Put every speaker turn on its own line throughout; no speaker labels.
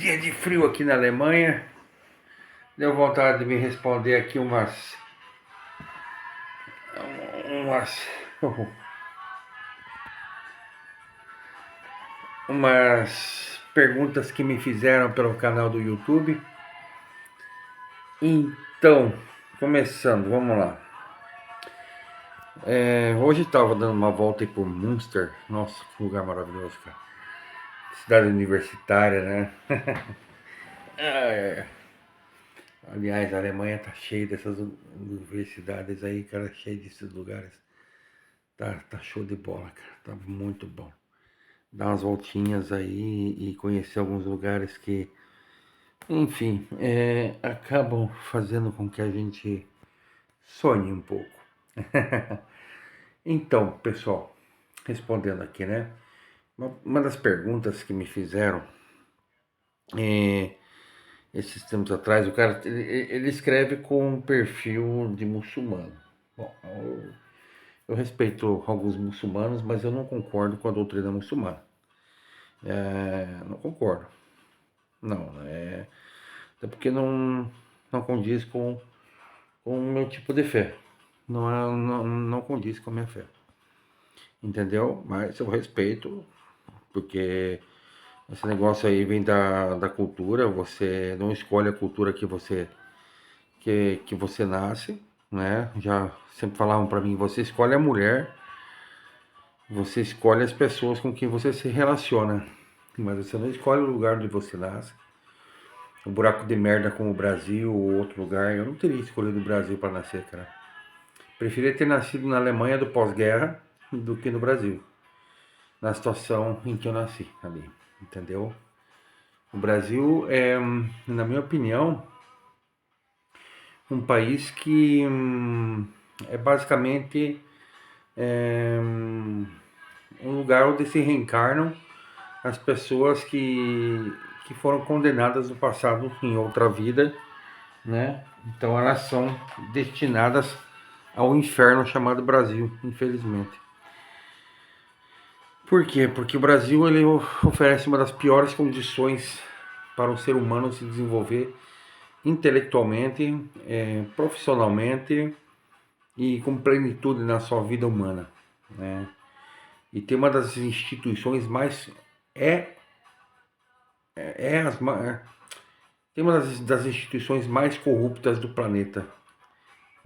dia de frio aqui na Alemanha. Deu vontade de me responder aqui umas, umas perguntas que me fizeram pelo canal do YouTube. Então, começando, vamos lá. Hoje estava dando uma volta aí por Münster. Nossa, que lugar maravilhoso, cara. Cidade universitária, né? Aliás, a Alemanha tá cheia dessas universidades aí, cara, cheia desses lugares. Tá show de bola, cara. Tá muito bom. Dar umas voltinhas aí e conhecer alguns lugares que, enfim, acabam fazendo com que a gente sonhe um pouco. Então, pessoal, respondendo aqui, né? Uma das perguntas que me fizeram esses tempos atrás, o cara ele escreve com um perfil de muçulmano. Bom, eu respeito alguns muçulmanos, mas eu não concordo com a doutrina muçulmana. Não concordo. Não, até porque não condiz com o meu tipo de fé. Não condiz com a minha fé. Entendeu? Mas eu respeito, porque esse negócio aí vem da cultura, você não escolhe a cultura que você nasce, né? Já sempre falavam para mim, você escolhe a mulher, você escolhe as pessoas com quem você se relaciona, mas você não escolhe o lugar onde você nasce. Um buraco de merda como o Brasil ou outro lugar, eu não teria escolhido o Brasil para nascer, cara. Preferia ter nascido na Alemanha do pós-guerra do que no Brasil, na situação em que eu nasci ali, entendeu? O Brasil é, na minha opinião, um país que é basicamente um lugar onde se reencarnam as pessoas que foram condenadas no passado em outra vida, né? Então elas são destinadas ao inferno chamado Brasil, infelizmente. Por quê? Porque o Brasil ele oferece uma das piores condições para um ser humano se desenvolver intelectualmente, profissionalmente e com plenitude na sua vida humana, né? E tem uma das instituições mais é, é as, tem uma das instituições mais corruptas do planeta.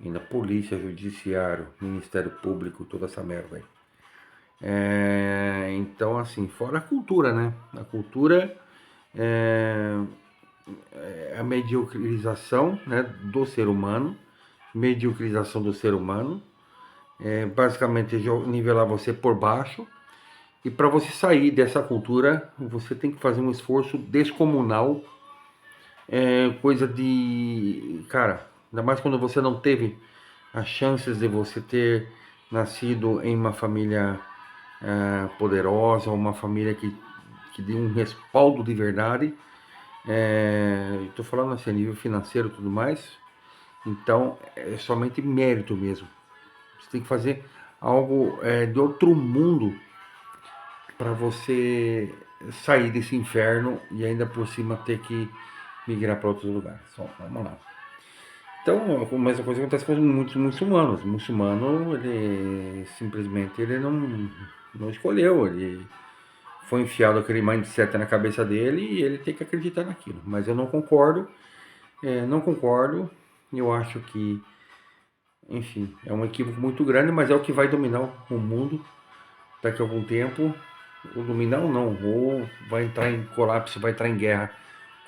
Ainda polícia, judiciário, Ministério Público, toda essa merda aí. Então, assim, fora a cultura, né? A cultura é a mediocrização, né, do ser humano, mediocrização do ser humano, basicamente nivelar você por baixo. E para você sair dessa cultura, você tem que fazer um esforço descomunal, coisa de, cara, ainda mais quando você não teve as chances de você ter nascido em uma família poderosa, uma família que deu um respaldo de verdade. Estou falando assim, a nível financeiro e tudo mais. Então, é somente mérito mesmo. Você tem que fazer algo de outro mundo para você sair desse inferno e ainda por cima ter que migrar para outros lugares. Só, vamos lá. Então, a mesma coisa acontece com muitos muçulmanos. O muçulmano, ele simplesmente ele não escolheu, ele foi enfiado aquele mindset na cabeça dele e ele tem que acreditar naquilo. Mas eu não concordo, não concordo. Eu acho que, enfim, é um equívoco muito grande, mas é o que vai dominar o mundo daqui a algum tempo. Ou dominar ou não, ou vai entrar em colapso, vai entrar em guerra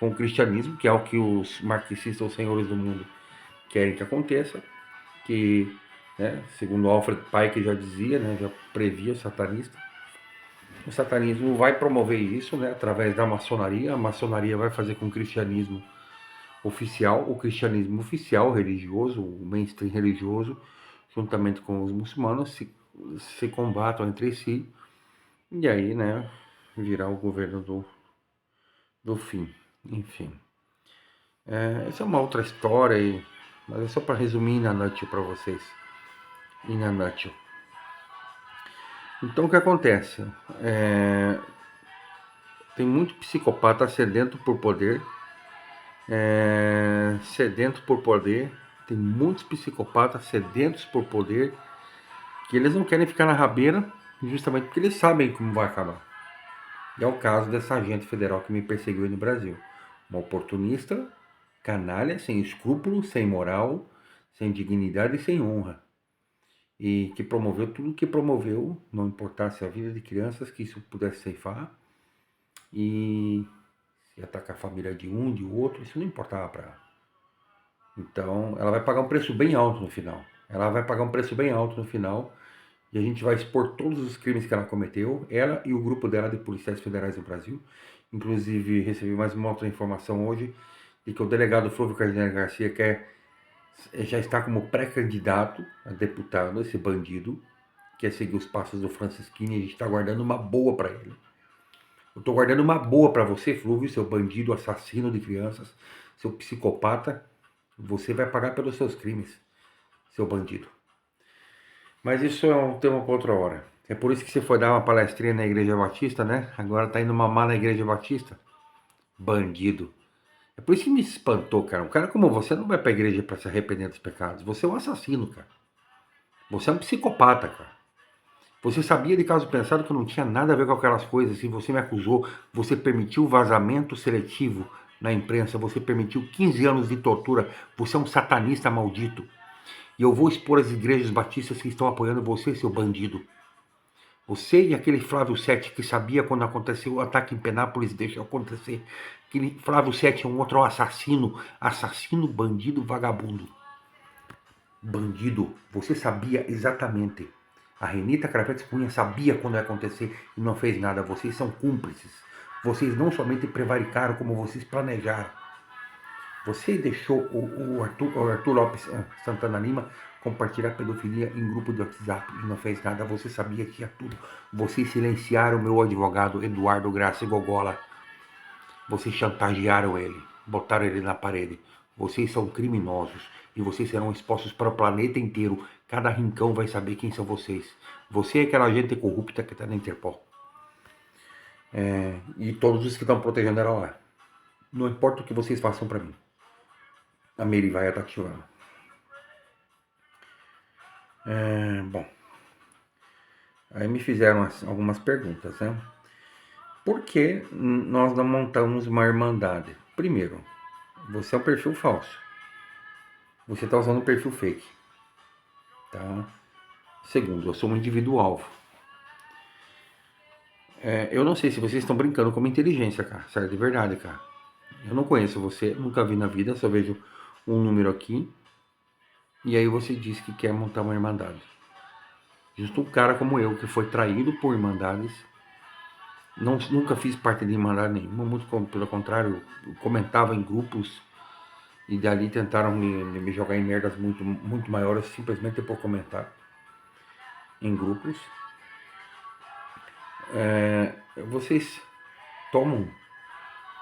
com o cristianismo, que é o que os marxistas, os senhores do mundo, querem que aconteça, que, né, segundo Alfred Pike já dizia, né, já previa o satanista. O satanismo vai promover isso, né, através da maçonaria. A maçonaria vai fazer com o cristianismo oficial religioso, o mainstream religioso, juntamente com os muçulmanos, se combatam entre si, e aí, né, virar o governo do fim. Enfim, essa é uma outra história, mas é só para resumir na nutshell para vocês. E na nutshell. Então, o que acontece? Tem muito psicopata sedento por poder. Sedento por poder. Tem muitos psicopatas sedentos por poder que eles não querem ficar na rabeira justamente porque eles sabem como vai acabar. E é o caso dessa agente federal que me perseguiu aí no Brasil. Uma oportunista, canalha, sem escrúpulos, sem moral, sem dignidade e sem honra. E que promoveu tudo o que promoveu, não importasse a vida de crianças, que isso pudesse ceifar. E se atacar a família de um, de outro, isso não importava para ela. Então, ela vai pagar um preço bem alto no final. Ela vai pagar um preço bem alto no final. E a gente vai expor todos os crimes que ela cometeu, ela e o grupo dela de policiais federais do Brasil. Inclusive, recebi mais uma outra informação hoje de que o delegado Flávio Carneiro Garcia já está como pré-candidato a deputado, esse bandido, quer seguir os passos do Francisquini, e a gente está guardando uma boa para ele. Eu estou guardando uma boa para você, Flávio, seu bandido, assassino de crianças, seu psicopata. Você vai pagar pelos seus crimes, seu bandido. Mas isso é um tema para outra hora. É por isso que você foi dar uma palestrinha na Igreja Batista, né? Agora tá indo mamar na Igreja Batista. Bandido. É por isso que me espantou, cara. Um cara como você não vai pra igreja para se arrepender dos pecados. Você é um assassino, cara. Você é um psicopata, cara. Você sabia de caso pensado que não tinha nada a ver com aquelas coisas e você me acusou. Você permitiu vazamento seletivo na imprensa. Você permitiu 15 anos de tortura. Você é um satanista maldito. E eu vou expor as igrejas batistas que estão apoiando você, seu bandido. Você e aquele Flávio Sete que sabia quando aconteceu o ataque em Penápolis, deixa acontecer. Aquele Flávio Sete é um outro assassino, bandido, vagabundo. Bandido, você sabia exatamente. A Renita Cravetes Cunha sabia quando ia acontecer e não fez nada. Vocês são cúmplices. Vocês não somente prevaricaram, como vocês planejaram. Você deixou o Arthur Lopes Santana Lima compartilhar pedofilia em grupo de WhatsApp e não fez nada. Você sabia que tinha tudo. Vocês silenciaram o meu advogado Eduardo Graça Gogola. Vocês chantagearam ele, botaram ele na parede. Vocês são criminosos e vocês serão expostos para o planeta inteiro. Cada rincão vai saber quem são vocês. Você é aquela gente corrupta que está na Interpol. E todos os que estão protegendo ela lá. Não importa o que vocês façam para mim. A Merivaia está ativando. Bom, aí me fizeram algumas perguntas, né? Por que nós não montamos uma irmandade? Primeiro, você é um perfil falso. Você está usando um perfil fake. Tá? Segundo, eu sou um indivíduo alvo. Eu não sei se vocês estão brincando com a minha inteligência, cara. Sério, de verdade, cara. Eu não conheço você, nunca vi na vida, só vejo um número aqui. E aí você diz que quer montar uma irmandade. Justo um cara como eu, que foi traído por irmandades. Nunca fiz parte de irmandade nenhuma, muito pelo contrário, eu comentava em grupos e dali tentaram me jogar em merdas muito, muito maiores simplesmente por comentar em grupos. Vocês tomam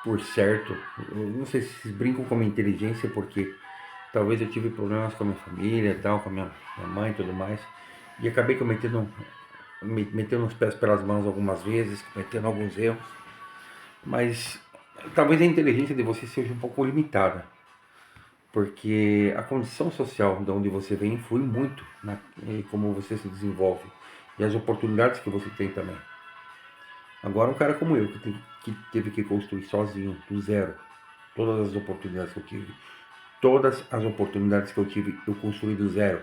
por certo, eu não sei se vocês brincam com a minha inteligência porque talvez eu tive problemas com a minha família, tal, com a minha mãe e tudo mais, e acabei cometendo metendo os pés pelas mãos algumas vezes, cometendo alguns erros, mas talvez a inteligência de você seja um pouco limitada, porque a condição social de onde você vem influi muito em como você se desenvolve e as oportunidades que você tem também. Agora um cara como eu, que teve que construir sozinho, do zero, todas as oportunidades que eu tive, eu construí do zero.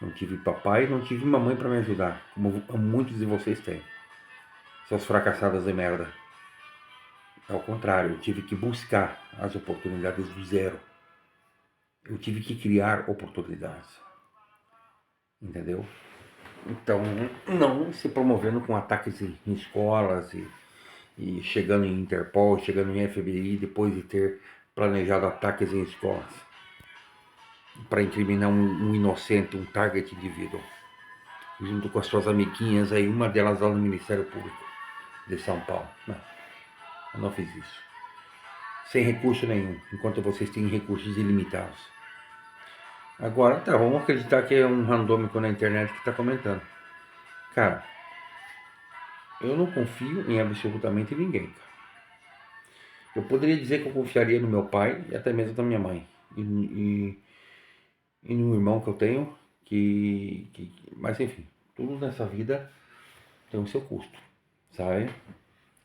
Não tive papai, não tive mamãe para me ajudar, como muitos de vocês têm. Seus fracassados de merda. Ao contrário, eu tive que buscar as oportunidades do zero. Eu tive que criar oportunidades. Entendeu? Então, não se promovendo com ataques em escolas e chegando em Interpol, chegando em FBI, depois de ter planejado ataques em escolas para incriminar um inocente, um target indivíduo, junto com as suas amiguinhas aí, uma delas lá no Ministério Público de São Paulo. Não, eu não fiz isso. Sem recurso nenhum, enquanto vocês têm recursos ilimitados. Agora, tá, vamos acreditar que é um randômico na internet que está comentando. Cara, eu não confio em absolutamente ninguém, cara. Eu poderia dizer que eu confiaria no meu pai e até mesmo na minha mãe. E no irmão que eu tenho, mas enfim, tudo nessa vida tem o seu custo, sabe?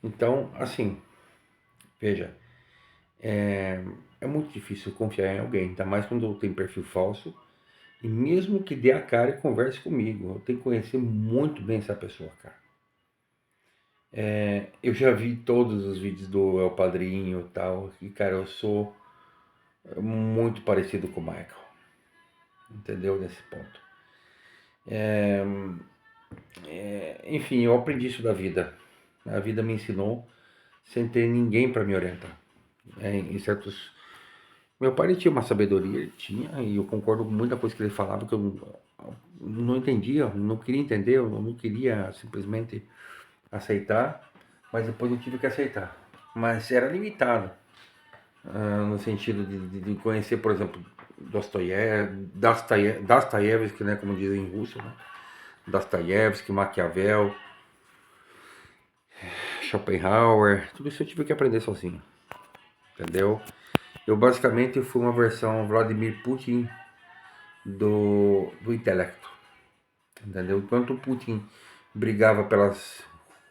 Então, assim, veja, é muito difícil confiar em alguém, ainda mais quando tem perfil falso. E mesmo que dê a cara e converse comigo, eu tenho que conhecer muito bem essa pessoa, cara. Eu já vi todos os vídeos do El Padrinho e tal, e cara, eu sou muito parecido com o Michael, entendeu? Nesse ponto. Enfim, eu aprendi isso da vida. A vida me ensinou sem ter ninguém para me orientar. Em certos. Meu pai ele tinha uma sabedoria, ele tinha, e eu concordo com muita coisa que ele falava que eu não entendia, não queria entender, eu não queria simplesmente aceitar, mas depois eu tive que aceitar. Mas era limitado, no sentido de conhecer, por exemplo, Dostoiévski, né, como dizem em russo, né? Dostoiévski, Maquiavel, Schopenhauer, tudo isso eu tive que aprender sozinho, entendeu? Eu basicamente fui uma versão Vladimir Putin do intelecto, entendeu? Enquanto o Putin brigava pelas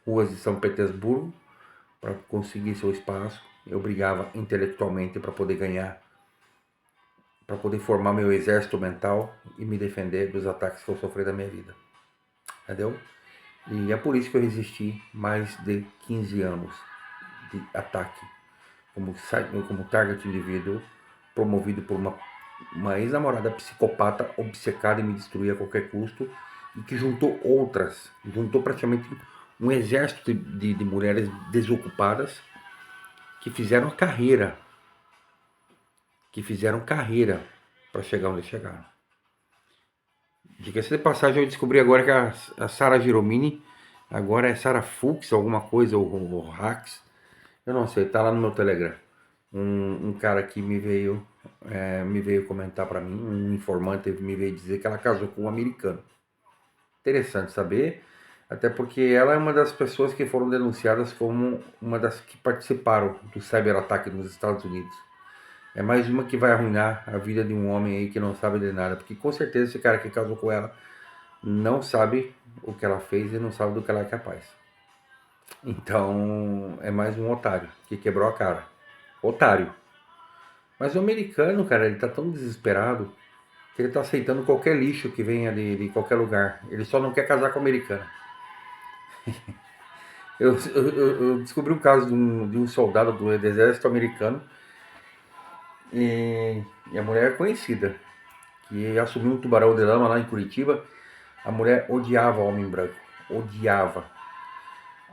ruas de São Petersburgo para conseguir seu espaço, eu brigava intelectualmente para poder ganhar, para poder formar meu exército mental e me defender dos ataques que eu sofri da minha vida, entendeu? E é por isso que eu resisti mais de 15 anos de ataque como target indivíduo promovido por uma ex-namorada psicopata obcecada em me destruir a qualquer custo e que juntou praticamente um exército de mulheres desocupadas que fizeram carreira para chegar onde chegaram. Diga-se de passagem, eu descobri agora que a Sara Giromini agora é Sara Fuchs, alguma coisa, ou Hax, eu não sei, tá lá no meu Telegram. Um cara que me veio comentar para mim, um informante me veio dizer que ela casou com um americano. Interessante saber, até porque ela é uma das pessoas que foram denunciadas como uma das que participaram do cyberataque nos Estados Unidos. É mais uma que vai arruinar a vida de um homem aí que não sabe de nada, porque com certeza esse cara que casou com ela não sabe o que ela fez e não sabe do que ela é capaz. Então é mais um otário que quebrou a cara. Otário. Mas o americano, cara, ele tá tão desesperado que ele tá aceitando qualquer lixo que venha de qualquer lugar. Ele só não quer casar com a americana. Eu descobri um caso de um soldado do exército americano e a mulher é conhecida, que assumiu um tubarão de lama lá em Curitiba. A mulher odiava o homem branco. Odiava.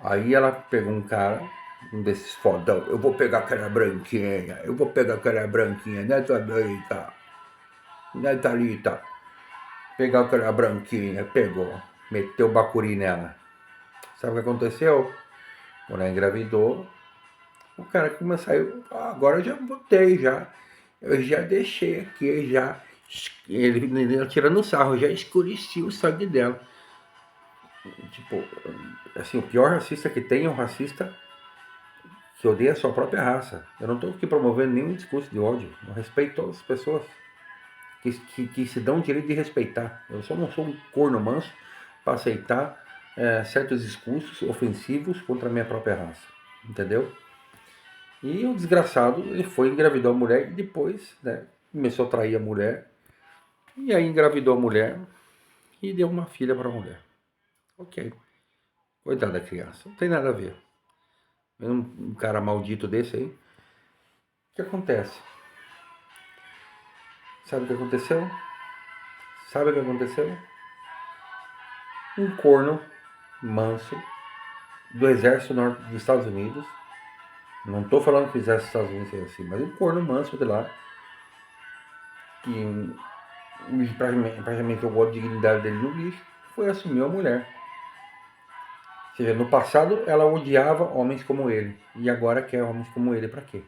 Aí ela pegou um cara, um desses fodão. Eu vou pegar aquela branquinha. Eu vou pegar aquela branquinha, né, Thalita? Né, Thalita? Pegar aquela branquinha, pegou, meteu o bacuri nela. Sabe o que aconteceu? Quando ela engravidou, o cara começou a agora eu já botei, já. Eu já deixei aqui, já. Ele tirando sarro, já escureci o sangue dela. Tipo, assim, o pior racista que tem é um racista que odeia a sua própria raça. Eu não estou aqui promovendo nenhum discurso de ódio. Eu respeito todas as pessoas que se dão o direito de respeitar. Eu só não sou um corno manso para aceitar certos discursos ofensivos contra a minha própria raça, entendeu? E o desgraçado, ele foi engravidou a mulher e depois, né, começou a trair a mulher, e aí engravidou a mulher e deu uma filha para a mulher. Ok, coitada da criança, não tem nada a ver. Um cara maldito desse aí, o que acontece? Sabe o que aconteceu? Sabe o que aconteceu? Um corno manso do exército dos Estados Unidos. Não estou falando que o exército dos Estados Unidos é assim, mas um corno manso de lá, que praticamente jogou a dignidade dele no lixo, foi assumir a mulher. Ou seja, no passado ela odiava homens como ele, e agora quer homens como ele para quê?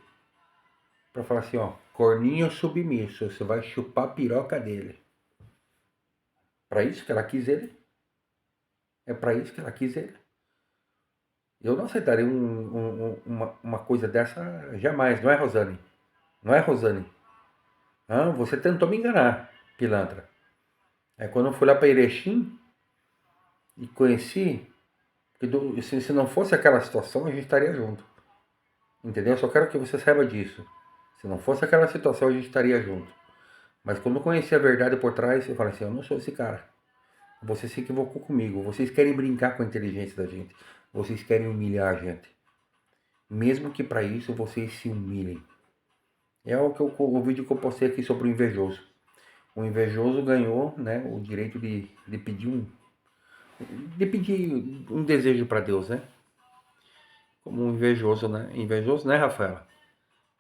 Para falar assim, ó, corninho submisso, você vai chupar a piroca dele. Para isso que ela quis ele? É para isso que ela quis ele? Eu não aceitaria uma coisa dessa jamais, não é, Rosane? Não é, Rosane? Ah, você tentou me enganar, pilantra. Aí quando eu fui lá para Erechim e conheci, se não fosse aquela situação, a gente estaria junto. Entendeu? Eu só quero que você saiba disso. Se não fosse aquela situação, a gente estaria junto. Mas quando eu conheci a verdade por trás, eu falei assim, eu não sou esse cara. Você se equivocou comigo. Vocês querem brincar com a inteligência da gente. Vocês querem humilhar a gente. Mesmo que para isso vocês se humilhem. É o vídeo que eu postei aqui sobre o invejoso. O invejoso ganhou, né, o direito de pedir um desejo para Deus, né? Como um invejoso, né? Invejoso, né, Rafaela?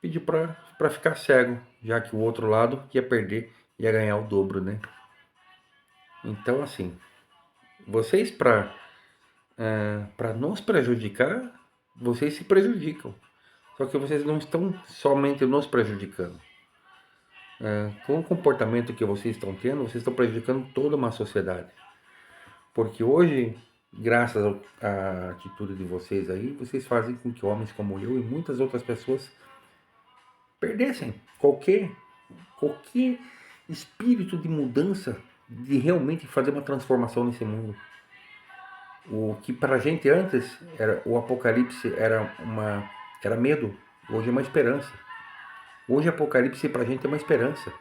Pediu para ficar cego, já que o outro lado ia perder, ia ganhar o dobro, né? Então, assim, vocês para nos prejudicar, vocês se prejudicam. Só que vocês não estão somente nos prejudicando. Com o comportamento que vocês estão tendo, vocês estão prejudicando toda uma sociedade. Porque hoje, graças à atitude de vocês aí, vocês fazem com que homens como eu e muitas outras pessoas perdessem qualquer espírito de mudança, de realmente fazer uma transformação nesse mundo. O que para a gente antes era o apocalipse era medo, hoje é uma esperança. Hoje apocalipse para a gente é uma esperança.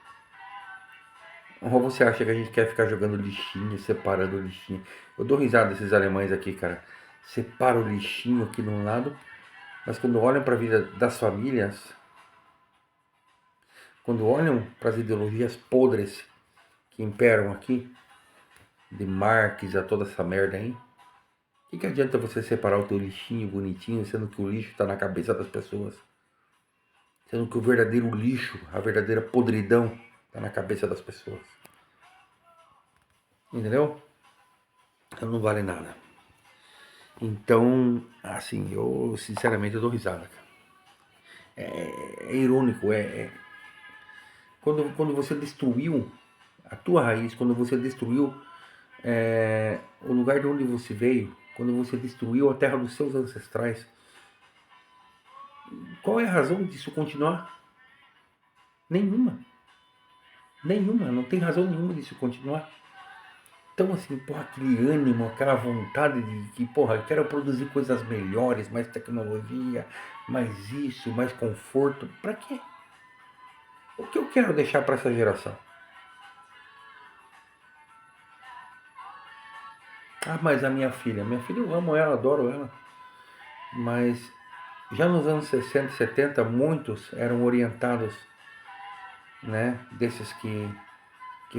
Ou você acha que a gente quer ficar jogando lixinho, separando o lixinho? Eu dou risada desses alemães aqui, cara. Separa o lixinho aqui de um lado, mas quando olham para a vida das famílias, quando olham para as ideologias podres que imperam aqui, de Marx a toda essa merda aí, o que adianta você separar o teu lixinho bonitinho, sendo que o lixo está na cabeça das pessoas? Sendo que o verdadeiro lixo, a verdadeira podridão, está na cabeça das pessoas. Entendeu? Então não vale nada. Então, assim, eu sinceramente eu dou risada, cara. É irônico, quando você destruiu a tua raiz, quando você destruiu o lugar de onde você veio, quando você destruiu a terra dos seus ancestrais, qual é a razão disso continuar? Nenhuma. Nenhuma, não tem razão nenhuma disso continuar. Então, assim, porra, aquele ânimo, aquela vontade de que, porra, eu quero produzir coisas melhores, mais tecnologia, mais isso, mais conforto. Pra quê? O que eu quero deixar para essa geração? Ah, mas a minha filha eu amo ela, adoro ela. Mas já nos anos 60 e 70, muitos eram orientados, né, desses que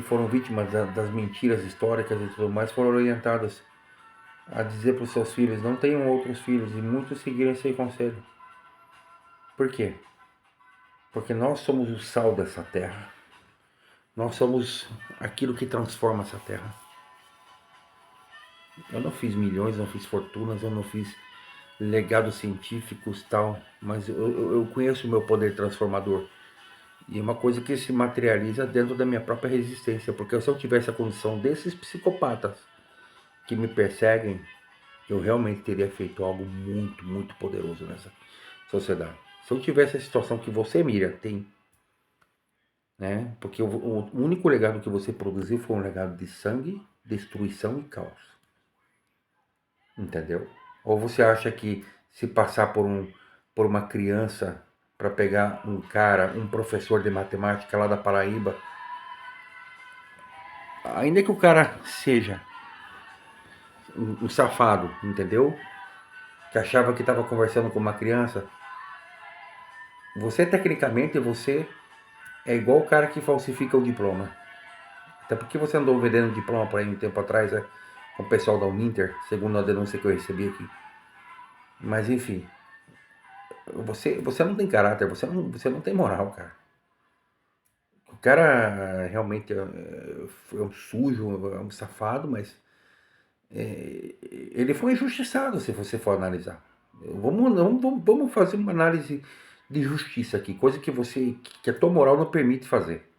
foram vítimas das mentiras históricas e tudo mais, foram orientados a dizer para os seus filhos, não tenham outros filhos, e muitos seguiram esse conselho. Por quê? Porque nós somos o sal dessa terra. Nós somos aquilo que transforma essa terra. Eu não fiz milhões, não fiz fortunas, eu não fiz legados científicos tal, mas eu conheço o meu poder transformador. E é uma coisa que se materializa dentro da minha própria resistência, porque se eu tivesse a condição desses psicopatas que me perseguem, eu realmente teria feito algo muito, muito poderoso nessa sociedade. Se eu tivesse a situação que você, Miriam, tem, né? Porque o único legado que você produziu foi um legado de sangue, destruição e caos. Entendeu? Ou você acha que se passar por uma criança para pegar um cara, um professor de matemática lá da Paraíba, ainda que o cara seja um safado, entendeu? Que achava que estava conversando com uma criança, você tecnicamente você é igual o cara que falsifica o diploma. Até porque você andou vendendo diploma por aí um tempo atrás, né? Com o pessoal da Uninter, segundo a denúncia que eu recebi aqui. Mas enfim, você não tem caráter, você não tem moral, cara. O cara realmente é um sujo, é um safado, mas ele foi injustiçado se você for analisar. Vamos fazer uma análise de justiça aqui, coisa que a tua moral não permite fazer.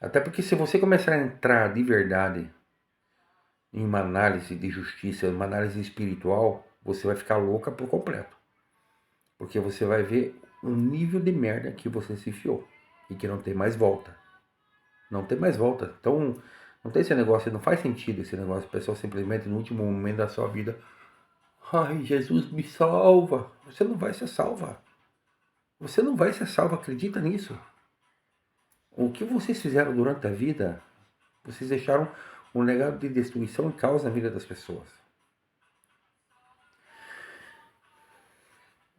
Até porque se você começar a entrar de verdade em uma análise de justiça, uma análise espiritual, você vai ficar louca por completo. Porque você vai ver o nível de merda que você se enfiou e que não tem mais volta. Não tem mais volta. Então, não tem esse negócio, não faz sentido esse negócio. A pessoa simplesmente no último momento da sua vida, ai, Jesus me salva. Você não vai ser salva. Você não vai ser salva, acredita nisso. O que vocês fizeram durante a vida, vocês deixaram um legado de destruição e caos na vida das pessoas.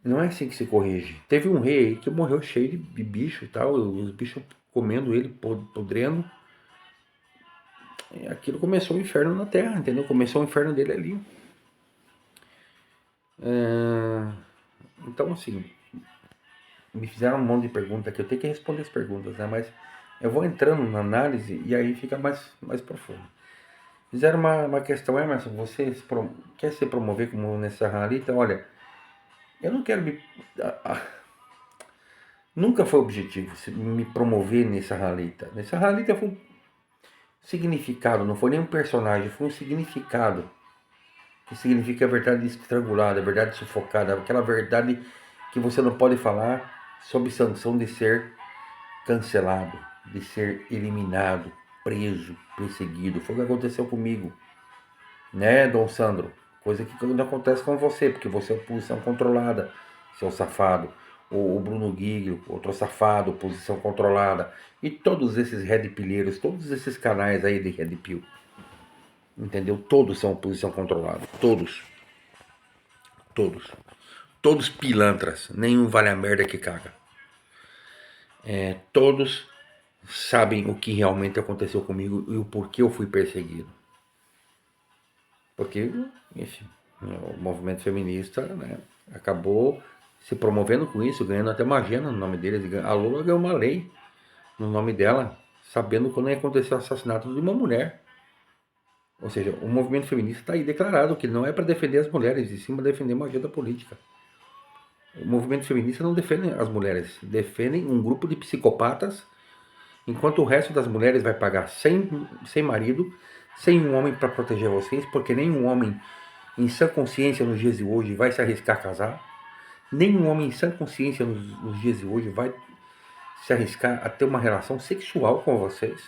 Não é assim que se corrige. Teve um rei aí que morreu cheio de bicho e tal, os bichos comendo ele, podrendo. E aquilo começou o inferno na terra, entendeu? Começou o inferno dele ali. Então, assim, me fizeram um monte de perguntas aqui, eu tenho que responder as perguntas, né? Mas eu vou entrando na análise e aí fica mais profundo. Fizeram uma questão, Emerson, você quer se promover como nessa ralita? Olha, eu não quero me... Nunca foi objetivo me promover nessa ralita. Nessa ralita foi um significado, não foi nem um personagem, foi um significado. Que significa a verdade estrangulada, a verdade sufocada, aquela verdade que você não pode falar sob sanção de ser cancelado, de ser eliminado, preso, perseguido. Foi o que aconteceu comigo, né, Dom Sandro? Coisa que não acontece com você, porque você é posição controlada, seu safado. O Bruno Guiglio, outro safado, posição controlada. E todos esses red pilheiros, todos esses canais aí de red pill. Entendeu? Todos são posição controlada. Todos. Todos. Todos pilantras. Nenhum vale a merda que caga. Todos sabem o que realmente aconteceu comigo e o porquê eu fui perseguido. Porque, enfim, o movimento feminista, né, acabou se promovendo com isso, ganhando até uma agenda no nome deles. A Lula ganhou uma lei no nome dela, sabendo quando ia acontecer o assassinato de uma mulher. Ou seja, o movimento feminista está aí declarado que não é para defender as mulheres, e sim para defender uma agenda política. O movimento feminista não defende as mulheres, defendem um grupo de psicopatas, enquanto o resto das mulheres vai pagar sem marido, sem um homem para proteger vocês, porque nenhum homem em sã consciência nos dias de hoje vai se arriscar a casar, nenhum homem em sã consciência nos dias de hoje vai se arriscar a ter uma relação sexual com vocês.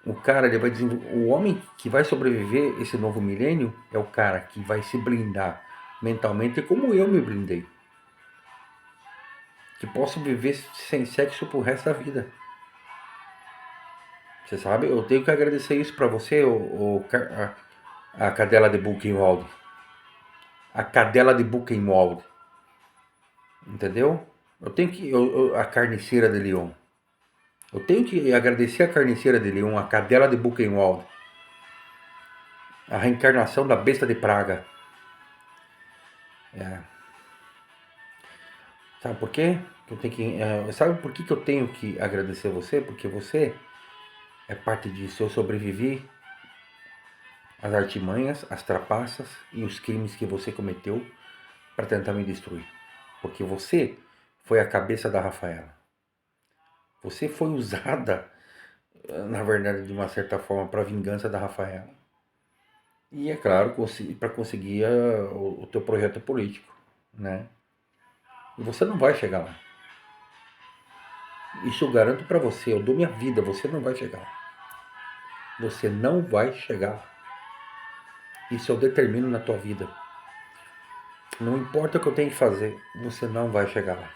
O cara, ele vai o homem que vai sobreviver esse novo milênio é o cara que vai se blindar mentalmente como eu me blindei. Que posso viver sem sexo pro resto da vida. Você sabe? Eu tenho que agradecer isso pra você, a cadela de Buchenwald. A cadela de Buchenwald. Entendeu? Eu tenho que... a carniceira de Leon. Eu tenho que agradecer a carniceira de Leon, a cadela de Buchenwald. A reencarnação da besta de Praga. É. Sabe por quê? Eu tenho que, sabe por que eu tenho que agradecer você? Porque você é parte disso. Eu sobrevivi às artimanhas, às trapaças e os crimes que você cometeu para tentar me destruir. Porque você foi a cabeça da Rafaela. Você foi usada, na verdade, de uma certa forma, para vingança da Rafaela. E é claro, para conseguir o teu projeto político, né? E você não vai chegar lá. Isso eu garanto para você, eu dou minha vida, você não vai chegar lá. Você não vai chegar lá. Isso eu determino na tua vida. Não importa o que eu tenho que fazer, você não vai chegar lá.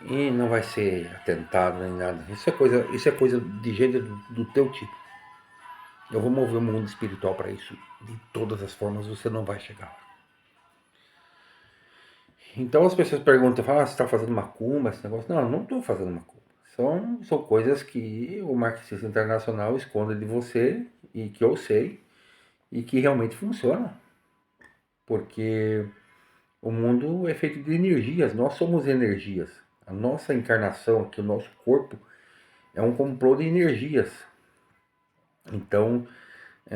E não vai ser atentado nem nada. Isso é coisa de gente do teu tipo. Eu vou mover o mundo espiritual para isso. De todas as formas, você não vai chegar lá. Então as pessoas perguntam, falam, você está fazendo macumba, esse negócio? Não, eu não estou fazendo macumba. São coisas que o marxista internacional esconde de você e que eu sei e que realmente funcionam. Porque o mundo é feito de energias, nós somos energias. A nossa encarnação aqui, o nosso corpo, é um complô de energias. Então,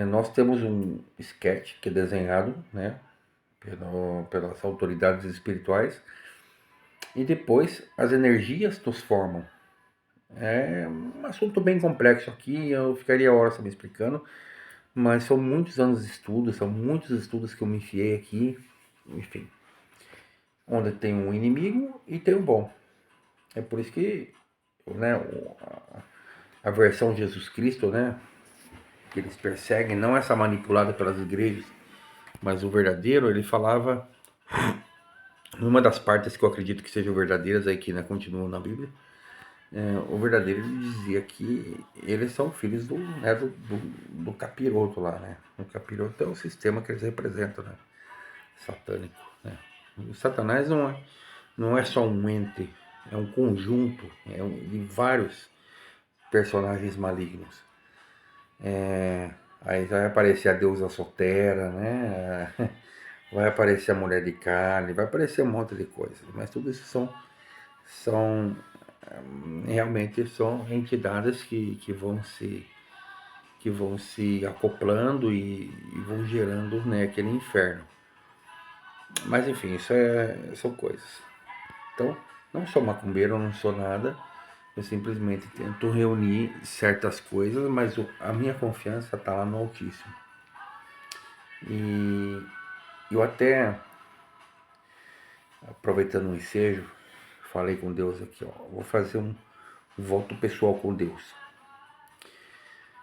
nós temos um sketch que é desenhado, né, pelas autoridades espirituais, e depois as energias nos formam. É um assunto bem complexo aqui, eu ficaria horas me explicando, Mas são muitos anos de estudo, são muitos estudos que eu me enfiei aqui, enfim, onde tem um inimigo e tem um bom. É por isso que, né, a versão Jesus Cristo, né, que eles perseguem, não essa manipulada pelas igrejas, mas o verdadeiro, ele falava, numa das partes que eu acredito que sejam verdadeiras, aí que, né, continuam na Bíblia, o verdadeiro ele dizia que eles são filhos do, né, do capiroto lá, né? O capiroto é o sistema que eles representam, né? Satânico, né? O Satanás não é só um ente, é um conjunto de vários personagens malignos. Aí vai aparecer a deusa soltera, né? Vai aparecer a mulher de carne, vai aparecer um monte de coisas, mas tudo isso são realmente são entidades que vão se acoplando e vão gerando, né, aquele inferno. Mas enfim, são coisas. Então, não sou macumbeiro, não sou nada. Eu simplesmente tento reunir certas coisas, mas a minha confiança está lá no Altíssimo. E eu até, aproveitando o ensejo, falei com Deus aqui, ó, vou fazer um voto pessoal com Deus.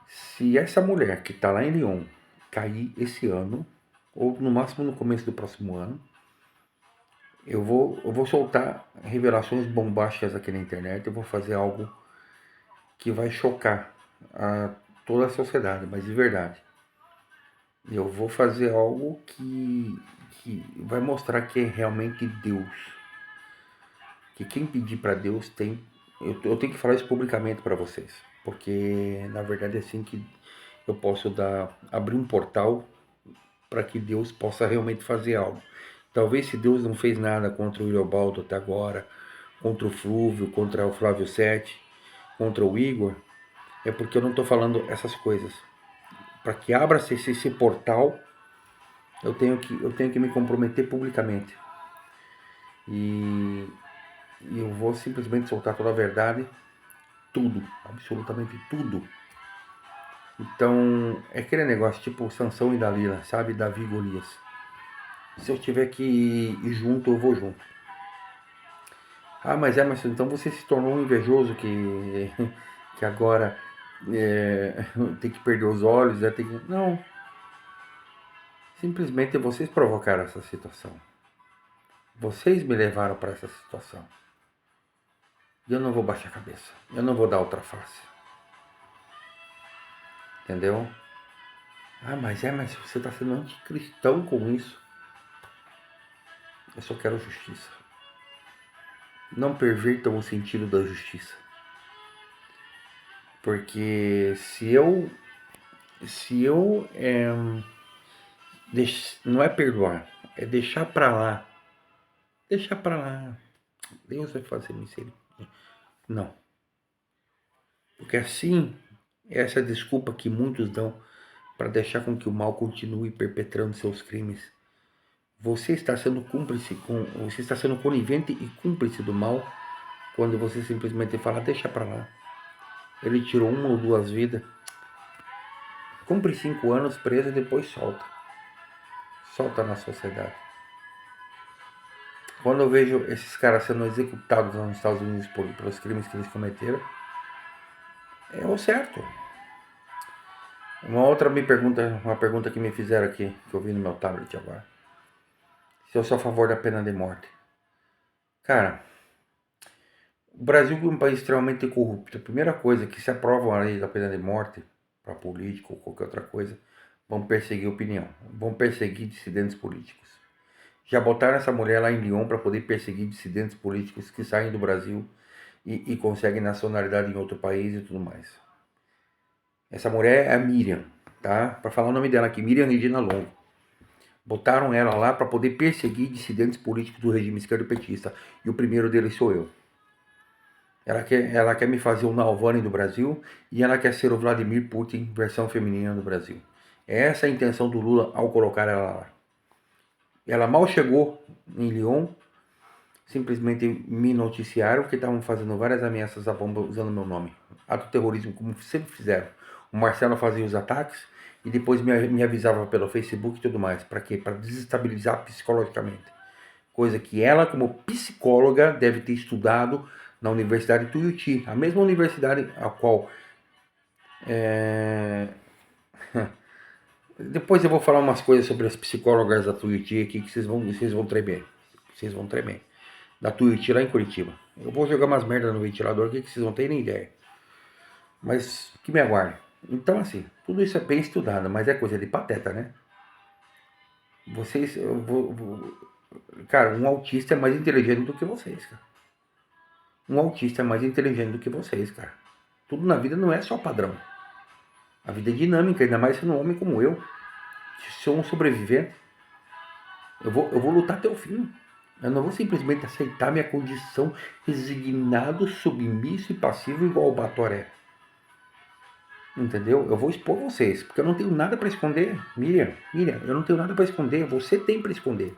Se essa mulher que está lá em Lyon cair esse ano, ou no máximo no começo do próximo ano, eu vou soltar revelações bombásticas aqui na internet, eu vou fazer algo que vai chocar a toda a sociedade, mas de verdade. Eu vou fazer algo que vai mostrar que é realmente Deus. Que quem pedir para Deus tem. Eu tenho que falar isso publicamente para vocês, porque na verdade é assim que eu posso abrir um portal para que Deus possa realmente fazer algo. Talvez se Deus não fez nada contra o Iliobaldo até agora, contra o Flúvio, contra o Flávio Sete, contra o Igor, é porque eu não estou falando essas coisas. Para que abra-se esse portal, eu tenho que me comprometer publicamente. E eu vou simplesmente soltar toda a verdade, tudo, absolutamente tudo. Então, é aquele negócio tipo Sansão e Dalila, sabe? Davi e Golias. Se eu tiver que ir junto, eu vou junto. Ah, mas então você se tornou um invejoso que agora tem que perder os olhos, tem que... Não, simplesmente vocês provocaram essa situação. Vocês me levaram para essa situação. E eu não vou baixar a cabeça. Eu não vou dar outra face. Entendeu? Ah, mas você está sendo anticristão com isso. Eu só quero justiça. Não pervertam o sentido da justiça. Porque se eu não é perdoar, é deixar pra lá. Deixar pra lá. Deus vai fazer misericórdia. Não. Porque assim, essa desculpa que muitos dão para deixar com que o mal continue perpetrando seus crimes. Você está sendo cúmplice você está sendo conivente e cúmplice do mal quando você simplesmente fala, deixa pra lá. Ele tirou uma ou duas vidas, cumpre 5 anos preso e depois solta. Solta na sociedade. Quando eu vejo esses caras sendo executados nos Estados Unidos pelos crimes que eles cometeram, é o certo. Uma pergunta que me fizeram aqui, que eu vi no meu tablet agora. Se eu sou a favor da pena de morte. Cara, o Brasil é um país extremamente corrupto. A primeira coisa que se aprova a lei da pena de morte, para político ou qualquer outra coisa, vão perseguir opinião, vão perseguir dissidentes políticos. Já botaram essa mulher lá em Lyon para poder perseguir dissidentes políticos que saem do Brasil e conseguem nacionalidade em outro país e tudo mais. Essa mulher é a Miriam, tá? Para falar o nome dela aqui, Miriam Regina Longo. Botaram ela lá para poder perseguir dissidentes políticos do regime esquerdo-petista. E o primeiro deles sou eu. Ela quer me fazer o Navalny do Brasil e ela quer ser o Vladimir Putin, versão feminina do Brasil. Essa é a intenção do Lula ao colocar ela lá. Ela mal chegou em Lyon, simplesmente me noticiaram que estavam fazendo várias ameaças à bomba usando meu nome. Ato terrorismo, como sempre fizeram. O Marcelo fazia os ataques e depois me avisava pelo Facebook e tudo mais. Para quê? Para desestabilizar psicologicamente. Coisa que ela, como psicóloga, deve ter estudado na Universidade de Tuiuti, a mesma universidade a qual depois eu vou falar umas coisas sobre as psicólogas da Tuiuti aqui que vocês vão tremer. Vocês vão tremer. Da Tuiuti lá em Curitiba. Eu vou jogar umas merdas no ventilador aqui que vocês não têm nem ideia. Mas que me aguarde. Então, assim, tudo isso é bem estudado, mas é coisa de pateta, né? Vocês. Cara, um autista é mais inteligente do que vocês, cara. Um autista é mais inteligente do que vocês, cara. Tudo na vida não é só padrão. A vida é dinâmica, ainda mais sendo um homem como eu. Sou um sobrevivente. Eu vou lutar até o fim. Eu não vou simplesmente aceitar minha condição resignado, submisso e passivo igual o Batoré. Entendeu? Eu vou expor vocês, porque eu não tenho nada para esconder. Miriam, eu não tenho nada para esconder. Você tem para esconder.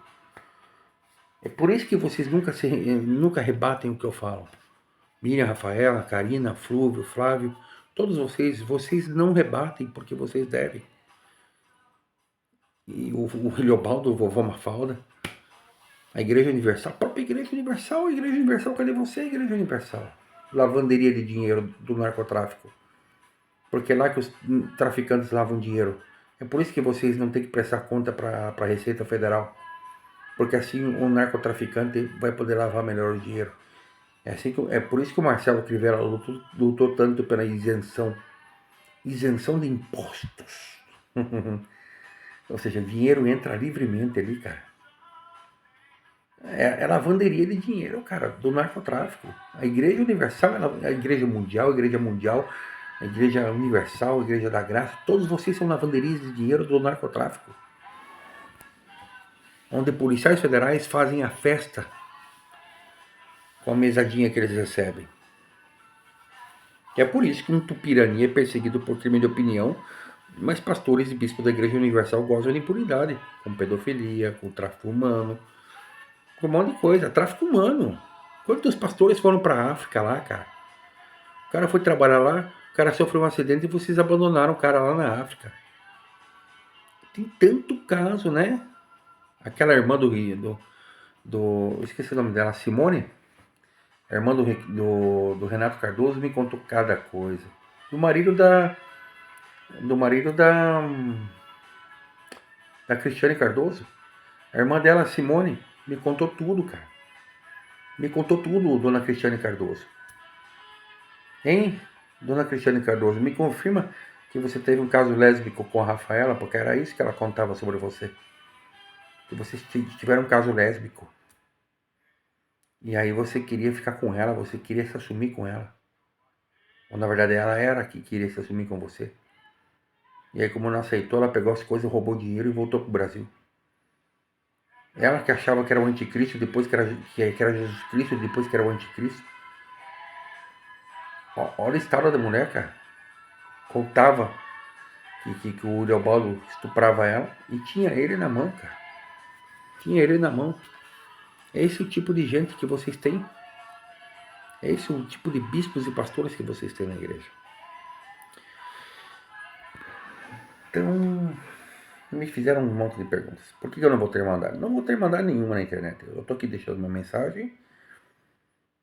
É por isso que vocês nunca rebatem o que eu falo. Miriam, Rafaela, Karina, Flúvio, Flávio, todos vocês não rebatem porque vocês devem. E o Leobaldo, o vovô Mafalda, a Igreja Universal, a própria Igreja Universal, cadê você, Igreja Universal? Lavanderia de dinheiro do narcotráfico. Porque é lá que os traficantes lavam dinheiro. É por isso que vocês não têm que prestar conta para a Receita Federal. Porque assim o narcotraficante vai poder lavar melhor o dinheiro. É por isso que o Marcelo Crivella lutou tanto pela isenção. Isenção de impostos. Ou seja, dinheiro entra livremente ali, cara. É lavanderia de dinheiro, cara, do narcotráfico. A Igreja Universal, a Igreja Mundial, a Igreja Universal, a Igreja da Graça, todos vocês são lavanderias de dinheiro do narcotráfico. Onde policiais federais fazem a festa com a mesadinha que eles recebem. É por isso que um Tupirani é perseguido por crime de opinião, mas pastores e bispos da Igreja Universal gozam de impunidade, com pedofilia, com tráfico humano, com um monte de coisa. Tráfico humano. Quantos pastores foram pra África lá, cara? O cara foi trabalhar lá, o cara sofreu um acidente e vocês abandonaram o cara lá na África. Tem tanto caso, né? Aquela irmã esqueci o nome dela, Simone, a irmã do Renato Cardoso, me contou cada coisa. Do marido da Cristiane Cardoso. A irmã dela, Simone, me contou tudo, cara. Me contou tudo, dona Cristiane Cardoso. Hein, dona Cristiane Cardoso, me confirma que você teve um caso lésbico com a Rafaela, porque era isso que ela contava sobre você. Que vocês tiveram um caso lésbico. E aí você queria ficar com ela, você queria se assumir com ela. Ou na verdade ela era que queria se assumir com você. E aí como não aceitou, ela pegou as coisas, roubou dinheiro e voltou pro Brasil. Ela que achava que era o anticristo, depois que era Jesus Cristo, depois que era o anticristo. Olha a história da mulher, cara. Contava que o Leobaldo estuprava ela e tinha ele na mão, cara. Tinha ele na mão. É esse o tipo de gente que vocês têm. É esse o tipo de bispos e pastores que vocês têm na igreja. Então, me fizeram um monte de perguntas. Por que eu não vou ter mandado? Não vou ter mandado nenhuma na internet. Eu tô aqui deixando uma mensagem.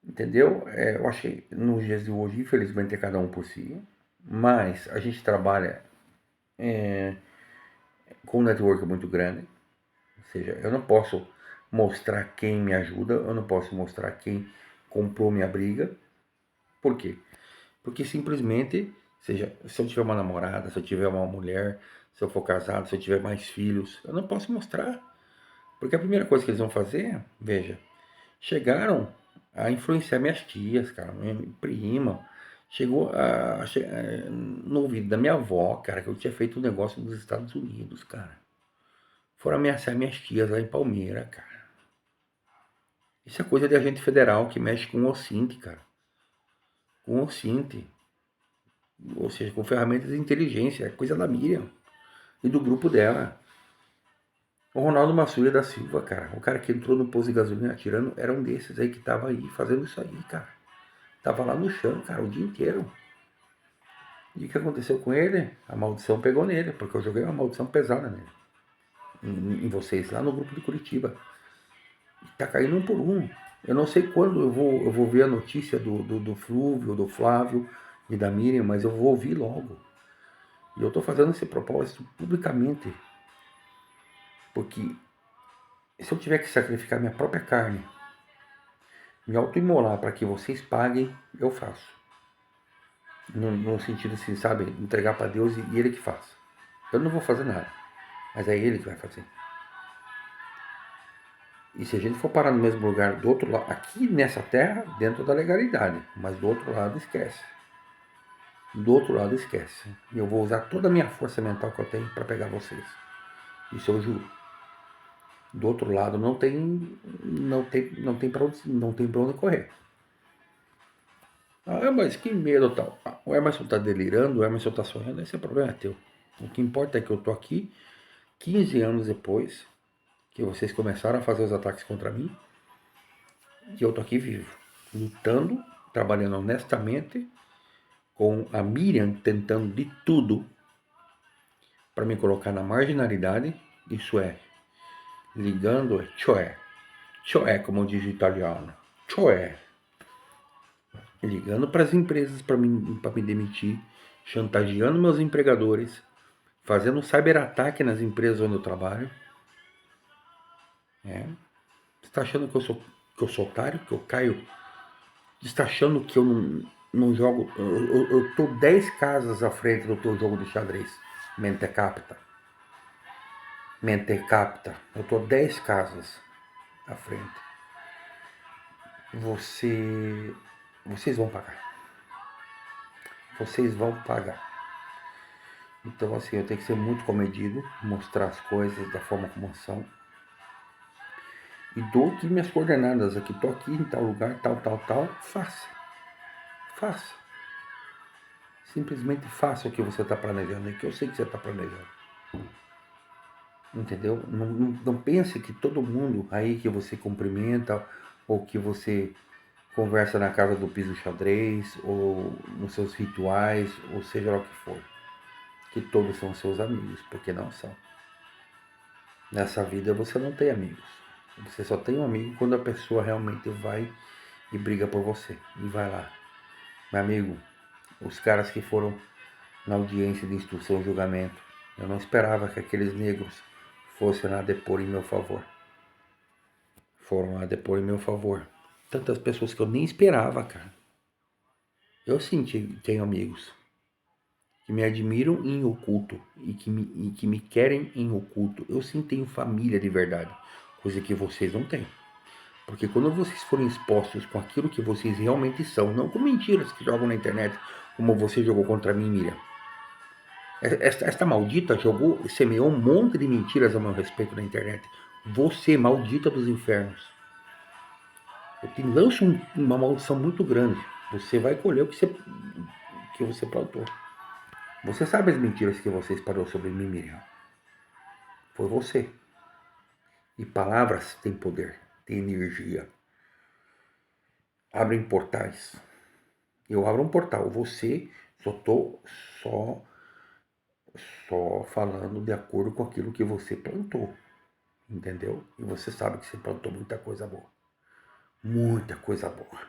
Entendeu? Eu achei, nos dias de hoje, infelizmente, é cada um por si. Mas a gente trabalha com um network muito grande. Ou seja, eu não posso mostrar quem me ajuda, eu não posso mostrar quem comprou minha briga. Por quê? Porque simplesmente, seja, se eu tiver uma namorada, se eu tiver uma mulher, se eu for casado, se eu tiver mais filhos, eu não posso mostrar. Porque a primeira coisa que eles vão fazer, veja, chegaram a influenciar minhas tias, cara, minha prima. Chegou no ouvido da minha avó, cara, que eu tinha feito um negócio nos Estados Unidos, cara. Foram ameaçar minhas tias lá em Palmeira, cara. Isso é coisa de agente federal que mexe com o OSINT, cara. Com o OSINT. Ou seja, com ferramentas de inteligência. É coisa da Miriam e do grupo dela. O Ronaldo Massuia da Silva, cara. O cara que entrou no posto de gasolina atirando era um desses aí que tava aí fazendo isso aí, cara. Tava lá no chão, cara, o dia inteiro. E o que aconteceu com ele? A maldição pegou nele, porque eu joguei uma maldição pesada nele. Em vocês, lá no grupo de Curitiba. Tá caindo um por um. Eu não sei quando eu vou ver a notícia do Flúvio, do Flávio e da Miriam, mas eu vou ouvir logo. E eu tô fazendo esse propósito publicamente. Porque se eu tiver que sacrificar minha própria carne, me autoimolar para que vocês paguem, eu faço. No sentido assim, sabe? Entregar para Deus e Ele que faça. Eu não vou fazer nada, mas é Ele que vai fazer. E se a gente for parar no mesmo lugar, do outro lado, aqui nessa terra, dentro da legalidade, mas do outro lado esquece. Do outro lado esquece. E eu vou usar toda a minha força mental que eu tenho para pegar vocês. Isso eu juro. Do outro lado não tem para onde correr. Ah, mas que medo tal. Ah, o Emerson tá delirando, o Emerson tá sonhando, esse é problema teu. O que importa é que eu tô aqui 15 anos depois que vocês começaram a fazer os ataques contra mim, e eu tô aqui vivo, lutando, trabalhando honestamente, com a Miriam tentando de tudo para me colocar na marginalidade, isso é, ligando, cioè como diz o italiano, cioè, ligando para as empresas para me demitir, chantageando meus empregadores, fazendo cyberataque nas empresas onde eu trabalho. É. Você está achando que eu sou otário, que eu caio? Você está achando que eu não jogo? Eu tô 10 casas à frente do teu jogo de xadrez. Mente capta. Mente capta. Eu tô 10 casas à frente. Vocês vão pagar. Vocês vão pagar. Então, assim, eu tenho que ser muito comedido, mostrar as coisas da forma como são. E dou aqui minhas coordenadas aqui. Tô aqui em tal lugar, tal. Faça. Faça. Simplesmente faça o que você está planejando, que eu sei que você está planejando. Entendeu? Não pense que todo mundo aí que você cumprimenta ou que você conversa na casa do piso xadrez ou nos seus rituais, ou seja lá o que for, que todos são seus amigos, porque não são. Nessa vida você não tem amigos. Você só tem um amigo quando a pessoa realmente vai e briga por você. E vai lá. Meu amigo, os caras que foram na audiência de instrução e julgamento, eu não esperava que aqueles negros fossem lá depor em meu favor. Foram lá depor em meu favor. Tantas pessoas que eu nem esperava, cara. Eu sim tenho amigos que me admiram em oculto e que me querem em oculto. Eu sim tenho família de verdade, coisa que vocês não têm. Porque quando vocês forem expostos com aquilo que vocês realmente são, não com mentiras que jogam na internet, como você jogou contra mim, Miriam. Esta maldita semeou um monte de mentiras a meu respeito na internet. Você, maldita dos infernos. Eu te lanço uma maldição muito grande. Você vai colher o que você plantou. Você sabe as mentiras que você espalhou sobre mim, Miriam. Foi você. E palavras têm poder, têm energia. Abrem portais. Eu abro um portal. Você só só falando de acordo com aquilo que você plantou. Entendeu? E você sabe que você plantou muita coisa boa. Muita coisa boa.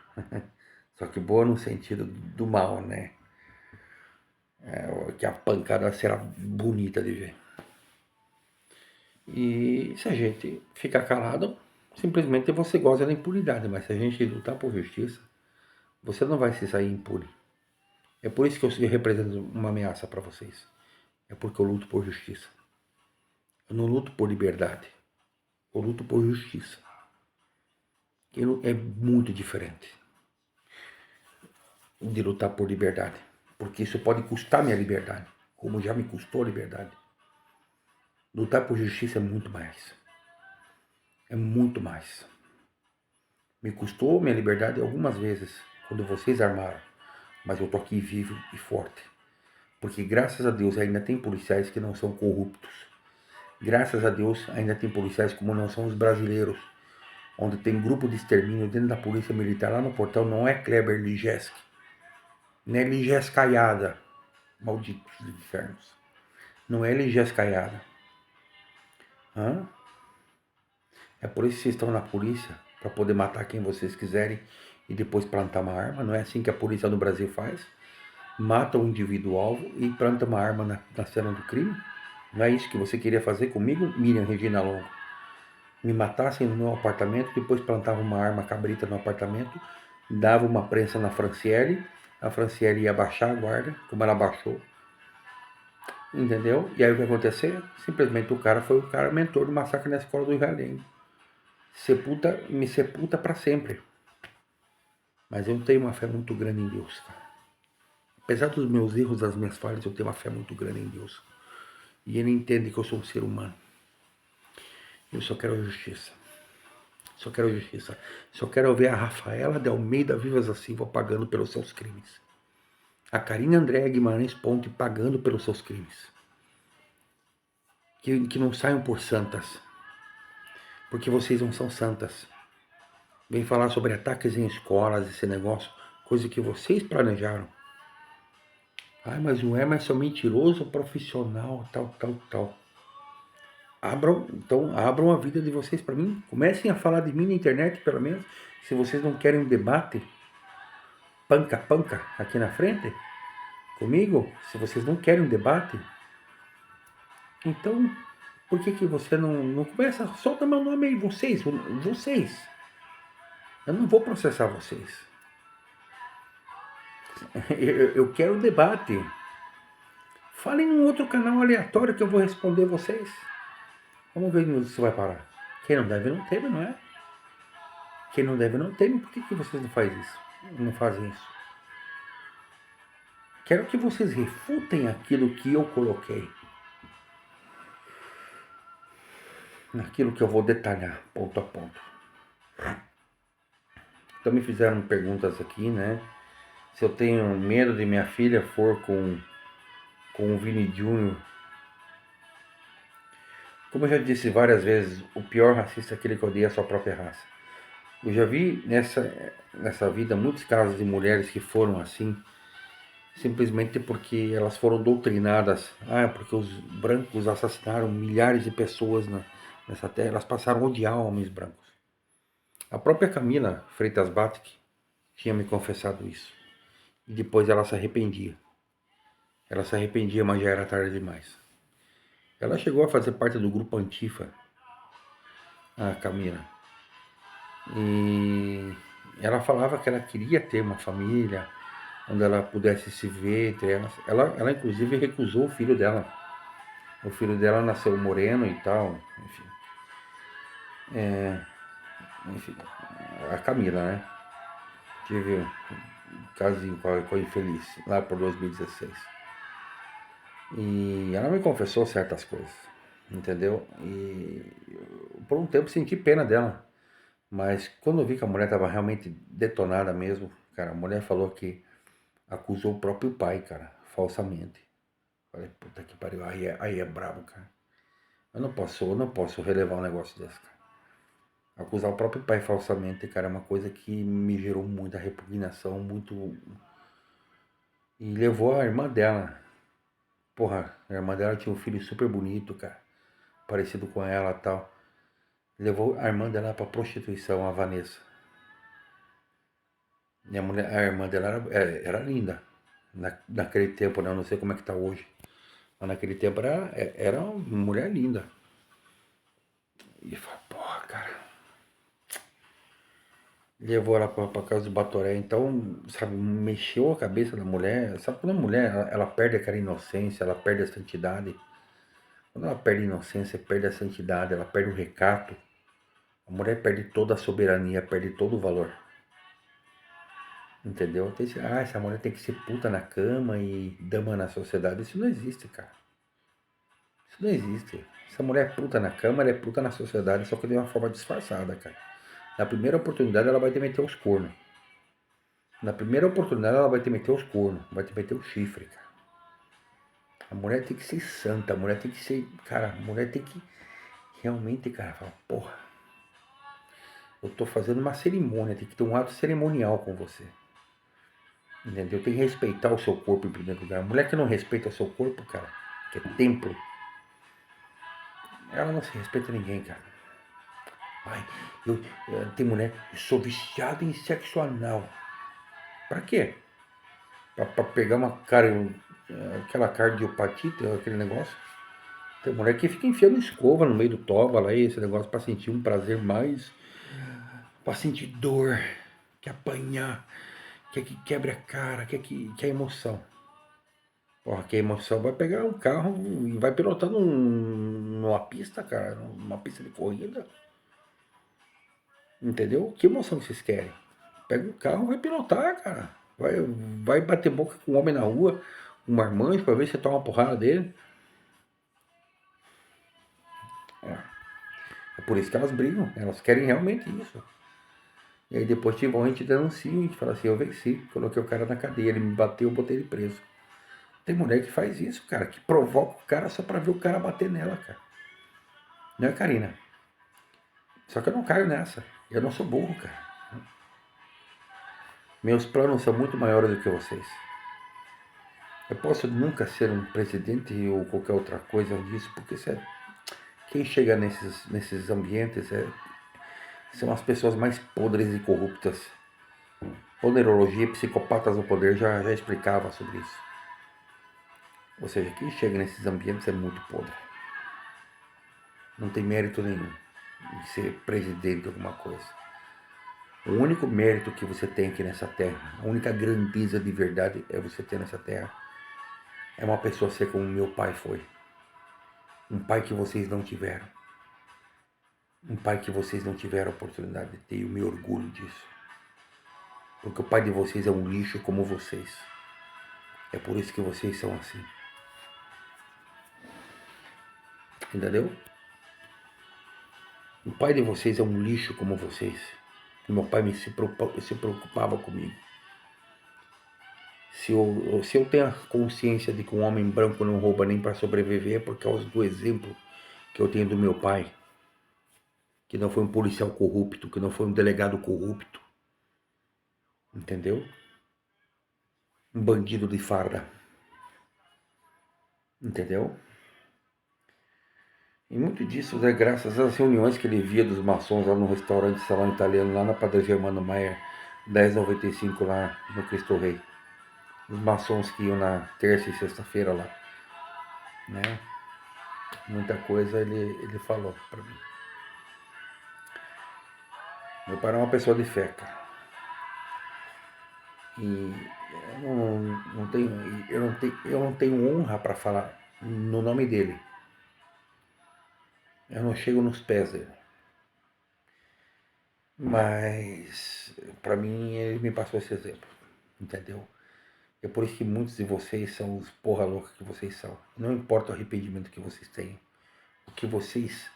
Só que boa no sentido do mal, né? Que a pancada será bonita de ver. E se a gente ficar calado, simplesmente você goza da impunidade. Mas se a gente lutar por justiça, você não vai se sair impune. É por isso que eu represento uma ameaça para vocês. É porque eu luto por justiça. Eu não luto por liberdade. Eu luto por justiça. É muito diferente de lutar por liberdade. Porque isso pode custar minha liberdade. Como já me custou a liberdade. Lutar por justiça é muito mais. É muito mais. Me custou minha liberdade algumas vezes, quando vocês armaram. Mas eu tô aqui vivo e forte. Porque graças a Deus ainda tem policiais que não são corruptos. Graças a Deus ainda tem policiais como não são os brasileiros. Onde tem grupo de extermínio dentro da polícia militar. Lá no portão não é Kleber Ligeski. Não é Ligeskaiada. Malditos infernos. Não é LG Escaiada. Hã? É por isso que vocês estão na polícia, para poder matar quem vocês quiserem e depois plantar uma arma. Não é assim que a polícia no Brasil faz? Mata o indivíduo-alvo e planta uma arma na cena do crime? Não é isso que você queria fazer comigo, Miriam Regina Longo? Me matassem no meu apartamento, depois plantava uma arma cabrita no apartamento, dava uma prensa na Franciele, a Franciele ia baixar a guarda, como ela baixou, entendeu? E aí o que aconteceu? Simplesmente o cara foi o cara mentor do massacre na escola do Israelense. Me sepulta para sempre. Mas eu tenho uma fé muito grande em Deus, cara. Apesar dos meus erros, das minhas falhas, eu tenho uma fé muito grande em Deus. E ele entende que eu sou um ser humano. Eu só quero justiça. Só quero justiça. Só quero ver a Rafaela de Almeida Vivas da Silva pagando pelos seus crimes. A Karina Andréa Guimarães Ponte pagando pelos seus crimes. Que não saiam por santas. Porque vocês não são santas. Vem falar sobre ataques em escolas, esse negócio. Coisa que vocês planejaram. Ai, mas o Emerson é mentiroso profissional, tal, tal, tal. Abram a vida de vocês para mim. Comecem a falar de mim na internet, pelo menos. Se vocês não querem um debate, panca, aqui na frente, comigo, se vocês não querem um debate, então, por que você não começa? Solta meu nome aí, vocês. Eu não vou processar vocês. Eu quero debate. Falem num outro canal aleatório que eu vou responder vocês. Vamos ver onde isso vai parar. Quem não deve não teme, não é? Quem não deve não teme. Por que vocês não fazem isso? Não fazem isso? Quero que vocês refutem aquilo que eu coloquei. Naquilo que eu vou detalhar, ponto a ponto. Então me fizeram perguntas aqui, né? Se eu tenho medo de minha filha for com o Vini Júnior. Como eu já disse várias vezes, o pior racista é aquele que odeia a sua própria raça. Eu já vi nessa vida muitos casos de mulheres que foram assim, simplesmente porque elas foram doutrinadas. Ah, porque os brancos assassinaram milhares de pessoas nessa terra, elas passaram a odiar homens brancos. A própria Camila Freitas Batic tinha me confessado isso. E depois ela se arrependia. Ela se arrependia, mas já era tarde demais. Ela chegou a fazer parte do grupo Antifa, a Camila. E ela falava que ela queria ter uma família, onde ela pudesse se ver entre elas. Ela inclusive recusou o filho dela. O filho dela nasceu moreno e tal, enfim. Enfim, a Camila, né? Tive um casinho com a infeliz, lá por 2016. E ela me confessou certas coisas, entendeu? E por um tempo senti pena dela. Mas quando eu vi que a mulher estava realmente detonada mesmo, cara, a mulher falou que acusou o próprio pai, cara, falsamente. Falei, puta que pariu, aí é brabo, cara. Eu não posso relevar um negócio desse, cara. Acusar o próprio pai falsamente, cara, é uma coisa que me gerou muita repugnação, muito. E levou a irmã dela. Porra, a irmã dela tinha um filho super bonito, cara. Parecido com ela e tal. Levou a irmã dela pra prostituição, a Vanessa. E a irmã dela era linda. Naquele tempo, né? Eu não sei como é que tá hoje. Mas naquele tempo era uma mulher linda. E fala, porra, cara. Levou ela pra casa do Batoré. Então, sabe, mexeu a cabeça da mulher. Sabe quando a mulher, ela perde aquela inocência, ela perde a santidade. Quando ela perde a inocência, perde a santidade, ela perde o recato. A mulher perde toda a soberania, perde todo o valor. Entendeu? Essa mulher tem que ser puta na cama e dama na sociedade. Isso não existe, cara. Isso não existe. Essa mulher é puta na cama, ela é puta na sociedade, só que de uma forma disfarçada, cara. Na primeira oportunidade ela vai te meter os cornos. Na primeira oportunidade ela vai te meter os cornos, vai te meter o chifre, cara. A mulher tem que ser santa, a mulher tem que ser. Cara, a mulher tem que realmente, cara, falar, porra, eu tô fazendo uma cerimônia, tem que ter um ato cerimonial com você. Entendeu? Tem que respeitar o seu corpo em primeiro lugar. A mulher que não respeita o seu corpo, cara, que é templo, ela não se respeita ninguém, cara. Ai, tem mulher, eu sou viciado em sexo anal. Pra quê? Pra pegar uma aquela cardiopatite, aquele negócio. Tem mulher que fica enfiando escova no meio do toba lá, esse negócio pra sentir um prazer mais, pra sentir dor, quer apanhar, quer que quebre a cara, quer emoção. Porra, que emoção vai pegar um carro e vai pilotar numa pista, cara, numa pista de corrida. Entendeu? Que emoção que vocês querem? Pega um carro e vai pilotar, cara. Vai bater boca com um homem na rua, um marmanjo, pra ver se você toma uma porrada dele. É por isso que elas brigam. Elas querem realmente isso. E aí depois vão e te denunciam e te fala assim, eu venci, coloquei o cara na cadeia, ele me bateu, eu botei ele preso. Tem mulher que faz isso, cara, que provoca o cara só pra ver o cara bater nela, cara. Não é, Karina? Só que eu não caio nessa. Eu não sou burro, cara. Meus planos são muito maiores do que vocês. Eu posso nunca ser um presidente ou qualquer outra coisa disso, porque quem chega nesses ambientes são as pessoas mais podres e corruptas. Poderologia e psicopatas no poder já explicava sobre isso. Ou seja, quem chega nesses ambientes é muito podre. Não tem mérito nenhum em ser presidente de alguma coisa. O único mérito que você tem aqui nessa terra, a única grandeza de verdade é você ter nessa terra, é uma pessoa ser como meu pai foi. Um pai que vocês não tiveram. Um pai que vocês não tiveram a oportunidade de ter, e eu me orgulho disso. Porque o pai de vocês é um lixo como vocês. É por isso que vocês são assim. Entendeu? O pai de vocês é um lixo como vocês. E meu pai se preocupava comigo. Se eu tenho a consciência de que um homem branco não rouba nem para sobreviver, é por causa do exemplo que eu tenho do meu pai. Que não foi um policial corrupto, que não foi um delegado corrupto. Entendeu? Um bandido de farda. Entendeu? E muito disso é graças às reuniões que ele via dos maçons lá no restaurante Salão Italiano, lá na Padre Germano Maia, 1095 lá no Cristo Rei. Os maçons que iam na terça e sexta-feira lá. Né? Muita coisa ele falou pra mim. Meu pai era uma pessoa de fé, cara. E eu não tenho honra para falar no nome dele. Eu não chego nos pés dele. Mas, para mim, ele me passou esse exemplo. Entendeu? É por isso que muitos de vocês são os porra louca que vocês são. Não importa o arrependimento que vocês têm. O que vocês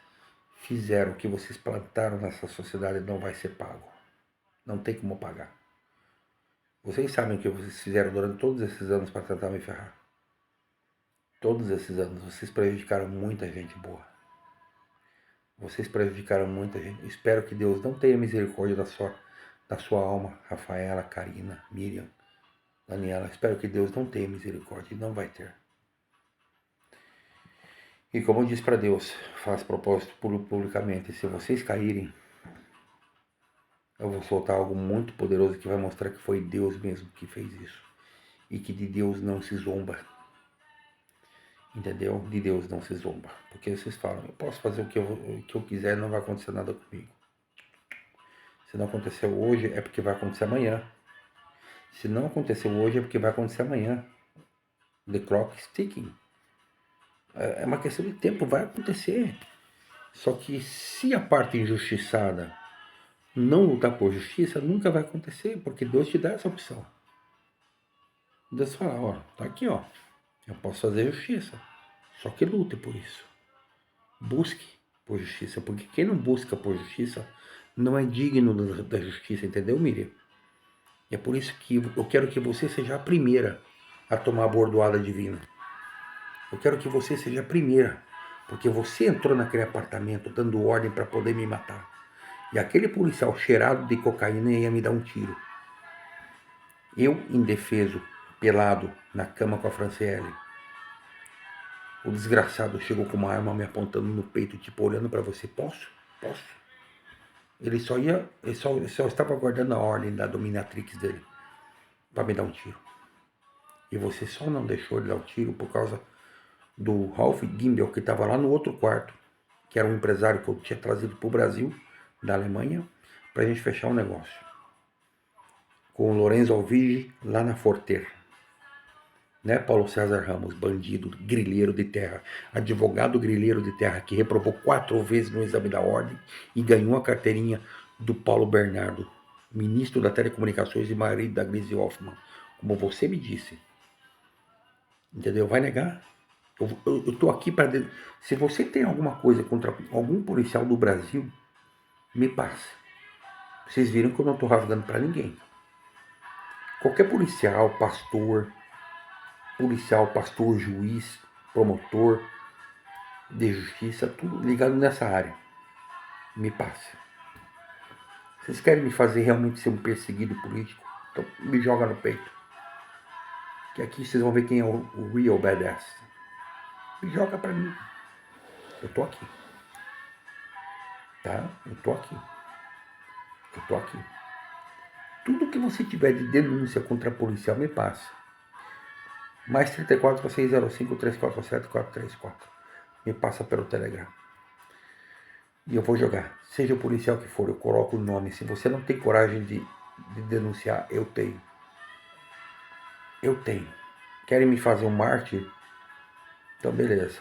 fizeram, o que vocês plantaram nessa sociedade não vai ser pago. Não tem como pagar. Vocês sabem o que vocês fizeram durante todos esses anos para tentar me ferrar. Todos esses anos, vocês prejudicaram muita gente boa. Vocês prejudicaram muita gente. Espero que Deus não tenha misericórdia da sua alma, Rafaela, Karina, Miriam, Daniela. Espero que Deus não tenha misericórdia e não vai ter. E como eu disse para Deus, faço propósito publicamente, se vocês caírem, eu vou soltar algo muito poderoso que vai mostrar que foi Deus mesmo que fez isso. E que de Deus não se zomba. Entendeu? De Deus não se zomba. Porque vocês falam, eu posso fazer o que eu quiser, não vai acontecer nada comigo. Se não aconteceu hoje, é porque vai acontecer amanhã. Se não aconteceu hoje, é porque vai acontecer amanhã. The clock is ticking. É uma questão de tempo, vai acontecer. Só que se a parte injustiçada não lutar por justiça, nunca vai acontecer, porque Deus te dá essa opção. Deus fala, ó, tá aqui, ó. Eu posso fazer justiça. Só que lute por isso. Busque por justiça, porque quem não busca por justiça não é digno da justiça, entendeu, Miriam? E é por isso que eu quero que você seja a primeira a tomar a bordoada divina. Eu quero que você seja a primeira, porque você entrou naquele apartamento dando ordem para poder me matar. E aquele policial cheirado de cocaína ia me dar um tiro. Eu, indefeso, pelado, na cama com a Franciele. O desgraçado chegou com uma arma me apontando no peito, tipo, olhando para você. Posso? Posso? Ele só estava aguardando a ordem da dominatrix dele para me dar um tiro. E você só não deixou ele dar o tiro por causa do Ralph Gimbel, que estava lá no outro quarto, que era um empresário que eu tinha trazido para o Brasil, da Alemanha, para a gente fechar um negócio. Com o Lorenzo Alvigi lá na Forter. Né, Paulo César Ramos, bandido, grilheiro de terra, advogado grilheiro de terra, que reprovou 4 vezes no exame da ordem e ganhou a carteirinha do Paulo Bernardo, ministro da Telecomunicações e marido da Gleisi Hoffmann, como você me disse. Entendeu? Vai negar? Eu tô aqui para... Se você tem alguma coisa contra algum policial do Brasil, me passe. Vocês viram que eu não tô rasgando para ninguém. Qualquer policial, pastor, juiz, promotor de justiça, tudo ligado nessa área. Me passe. Vocês querem me fazer realmente ser um perseguido político? Então me joga no peito. Que aqui vocês vão ver quem é o real badass. Me joga pra mim. Eu tô aqui. Tá? Eu tô aqui. Eu tô aqui. Tudo que você tiver de denúncia contra policial, me passa. Mais 34 605 347 434. Me passa pelo Telegram. E eu vou jogar. Seja o policial que for, eu coloco o nome. Se você não tem coragem de denunciar, eu tenho. Eu tenho. Querem me fazer um mártir? Então beleza.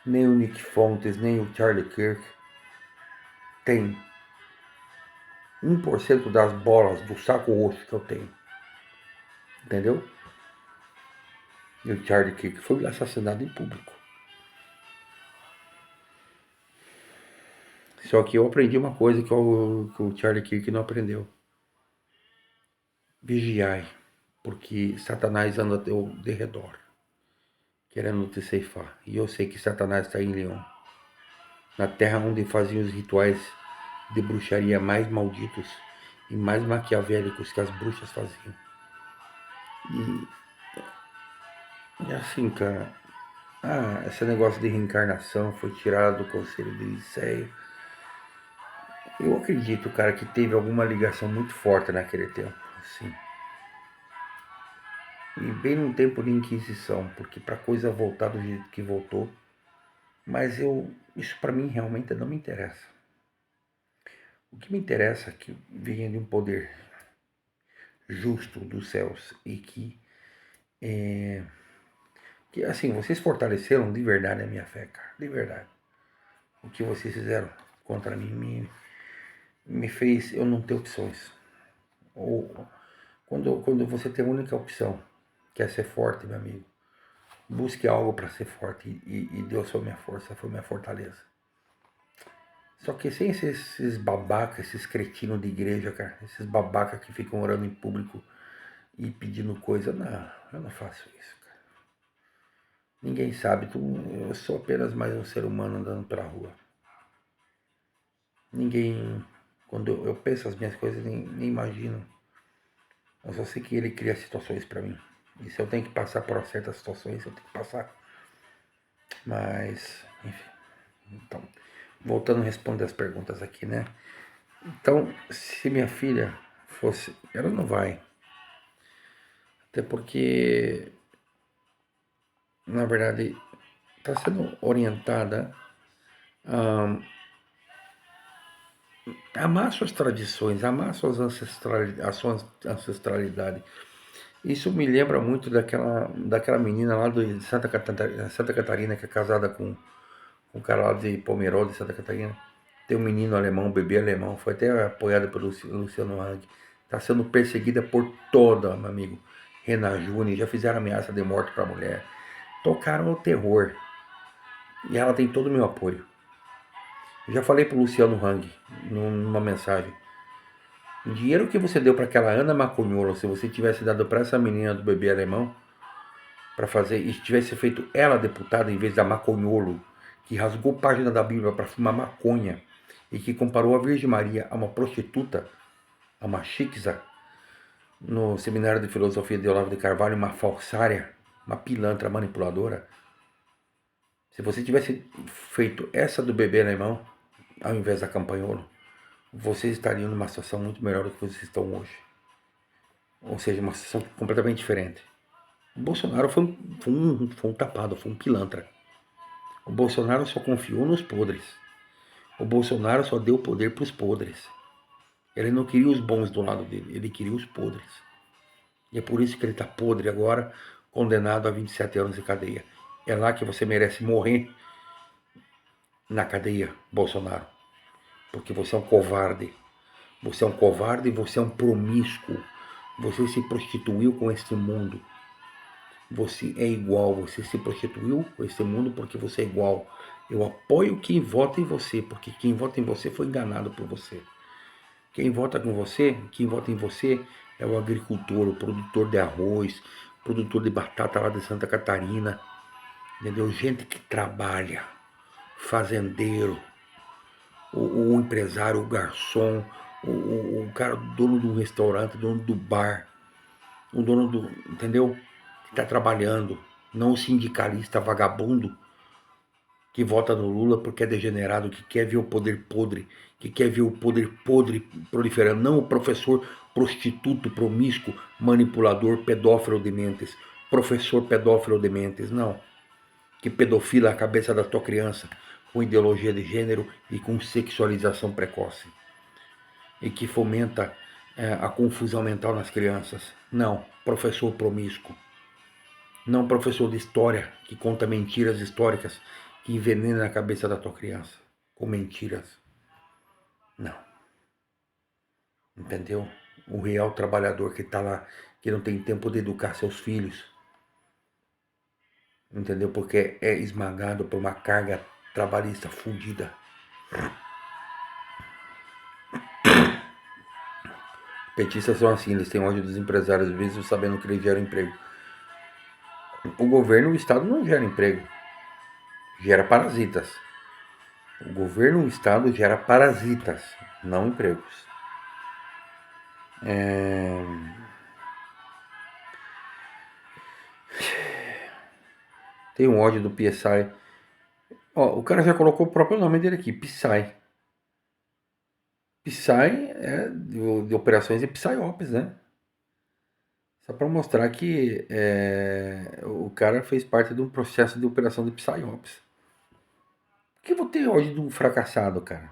Nem o Nick Fontes, nem o Charlie Kirk tem 1% das bolas do saco roxo que eu tenho. Entendeu? E o Charlie Kirk foi assassinado em público. Só que eu aprendi uma coisa que o Charlie Kirk não aprendeu. Vigiai, porque Satanás anda ao teu derredor, querendo te ceifar. E eu sei que Satanás está em Leão, na terra onde faziam os rituais de bruxaria mais malditos e mais maquiavélicos que as bruxas faziam. E assim, cara, esse negócio de reencarnação foi tirado do conselho de Nicéia. Eu acredito, cara, que teve alguma ligação muito forte naquele tempo, assim. E bem num tempo de Inquisição, porque para coisa voltar do jeito que voltou. Mas isso para mim realmente não me interessa. O que me interessa é que venha de um poder justo dos céus e que assim, vocês fortaleceram de verdade a minha fé, cara, de verdade. O que vocês fizeram contra mim me fez eu não ter opções. Ou quando você tem a única opção, que é ser forte, meu amigo, busque algo para ser forte e Deus foi minha força, foi minha fortaleza. Só que sem esses babacas, esses cretinos de igreja, cara, esses babacas que ficam orando em público e pedindo coisa, não, eu não faço isso, cara. Ninguém sabe, eu sou apenas mais um ser humano andando pela rua. Ninguém, quando eu penso as minhas coisas, nem imagino. Eu só sei que ele cria situações para mim. E se eu tenho que passar por certas situações, eu tenho que passar. Mas, enfim. Então, voltando a responder as perguntas aqui, né? Então, se minha filha fosse. Ela não vai. Até porque, na verdade, está sendo orientada a amar suas tradições, amar a sua ancestralidade. Isso me lembra muito daquela menina lá de Santa Catarina, que é casada com um cara lá de Pomerol, de Santa Catarina. Tem um menino alemão, um bebê alemão, foi até apoiado pelo Luciano Hang. Está sendo perseguida por toda, meu amigo. Renan Júnior, já fizeram ameaça de morte para a mulher. Tocaram o terror. E ela tem todo o meu apoio. Eu já falei pro Luciano Hang, numa mensagem. O dinheiro que você deu para aquela Ana Maconholo, se você tivesse dado para essa menina do bebê alemão, para fazer, e tivesse feito ela deputada em vez da Maconholo, que rasgou página da Bíblia para fumar maconha, e que comparou a Virgem Maria a uma prostituta, a uma Shiksa, no seminário de filosofia de Olavo de Carvalho, uma falsária, uma pilantra manipuladora. Se você tivesse feito essa do bebê alemão, ao invés da campanhola, vocês estariam numa situação muito melhor do que vocês estão hoje. Ou seja, uma situação completamente diferente. O Bolsonaro foi um tapado, foi um pilantra. O Bolsonaro só confiou nos podres. O Bolsonaro só deu poder para os podres. Ele não queria os bons do lado dele, ele queria os podres. E é por isso que ele está podre agora, condenado a 27 anos de cadeia. É lá que você merece morrer, na cadeia, Bolsonaro. Porque você é um covarde. Você é um covarde e você é um promíscuo. Você se prostituiu com este mundo. Você é igual, você se prostituiu com esse mundo porque você é igual. Eu apoio quem vota em você, porque quem vota em você foi enganado por você. Quem vota com você, quem vota em você é o agricultor, o produtor de arroz, produtor de batata lá de Santa Catarina, entendeu? Gente que trabalha, fazendeiro, o empresário, o garçom, o cara dono do restaurante, dono do bar, o dono do, entendeu? Que está trabalhando, não o sindicalista vagabundo que vota no Lula porque é degenerado, que quer ver o poder podre, que quer ver o poder podre proliferando, não o professor prostituto, promíscuo, manipulador, pedófilo de mentes, professor pedófilo de mentes, não. Que pedofila a cabeça da tua criança com ideologia de gênero e com sexualização precoce. E que fomenta a confusão mental nas crianças. Não, professor promíscuo. Não professor de história que conta mentiras históricas que envenena a cabeça da tua criança com mentiras. Não. Entendeu? O real trabalhador que está lá, que não tem tempo de educar seus filhos. Entendeu? Porque é esmagado por uma carga trabalhista fudida. Petistas são assim, eles têm ódio dos empresários, mesmo sabendo que eles geram emprego. O governo e o Estado não geram emprego, gera parasitas. O governo e o Estado gera parasitas, não empregos. Tem um ódio do PSI. Ó, o cara já colocou o próprio nome dele aqui, PSI. PSI é de operações e PSYOPs, né? Só para mostrar que o cara fez parte de um processo de operação de PSYOPs. Por que eu vou ter ódio de um fracassado, cara?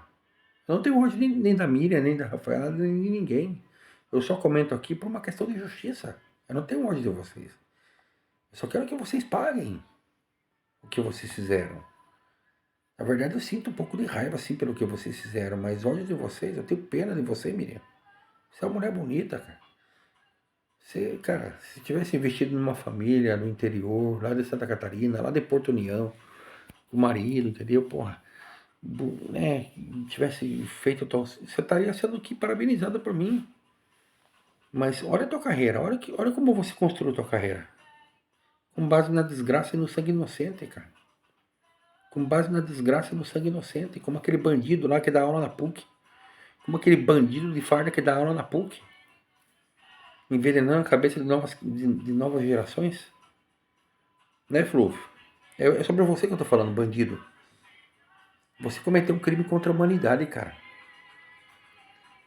Eu não tenho ódio nem da Miriam, nem da Rafaela, nem de ninguém. Eu só comento aqui por uma questão de justiça. Eu não tenho ódio de vocês. Eu só quero que vocês paguem o que vocês fizeram. Na verdade, eu sinto um pouco de raiva, sim, pelo que vocês fizeram, mas ódio de vocês, eu tenho pena de você, Miriam. Você é uma mulher bonita, cara. Você, cara, se tivesse investido numa família no interior, lá de Santa Catarina, lá de Porto União, o marido, entendeu? Porra, né, tivesse feito tal, você estaria sendo aqui parabenizada por mim. Mas olha a tua carreira, olha como você construiu a tua carreira. Com base na desgraça e no sangue inocente, cara. Com base na desgraça e no sangue inocente. Como aquele bandido lá que dá aula na PUC. Como aquele bandido de farda que dá aula na PUC. Envenenando a cabeça de novas gerações. Né, Flúvio? É sobre você que eu tô falando, bandido. Você cometeu um crime contra a humanidade, cara.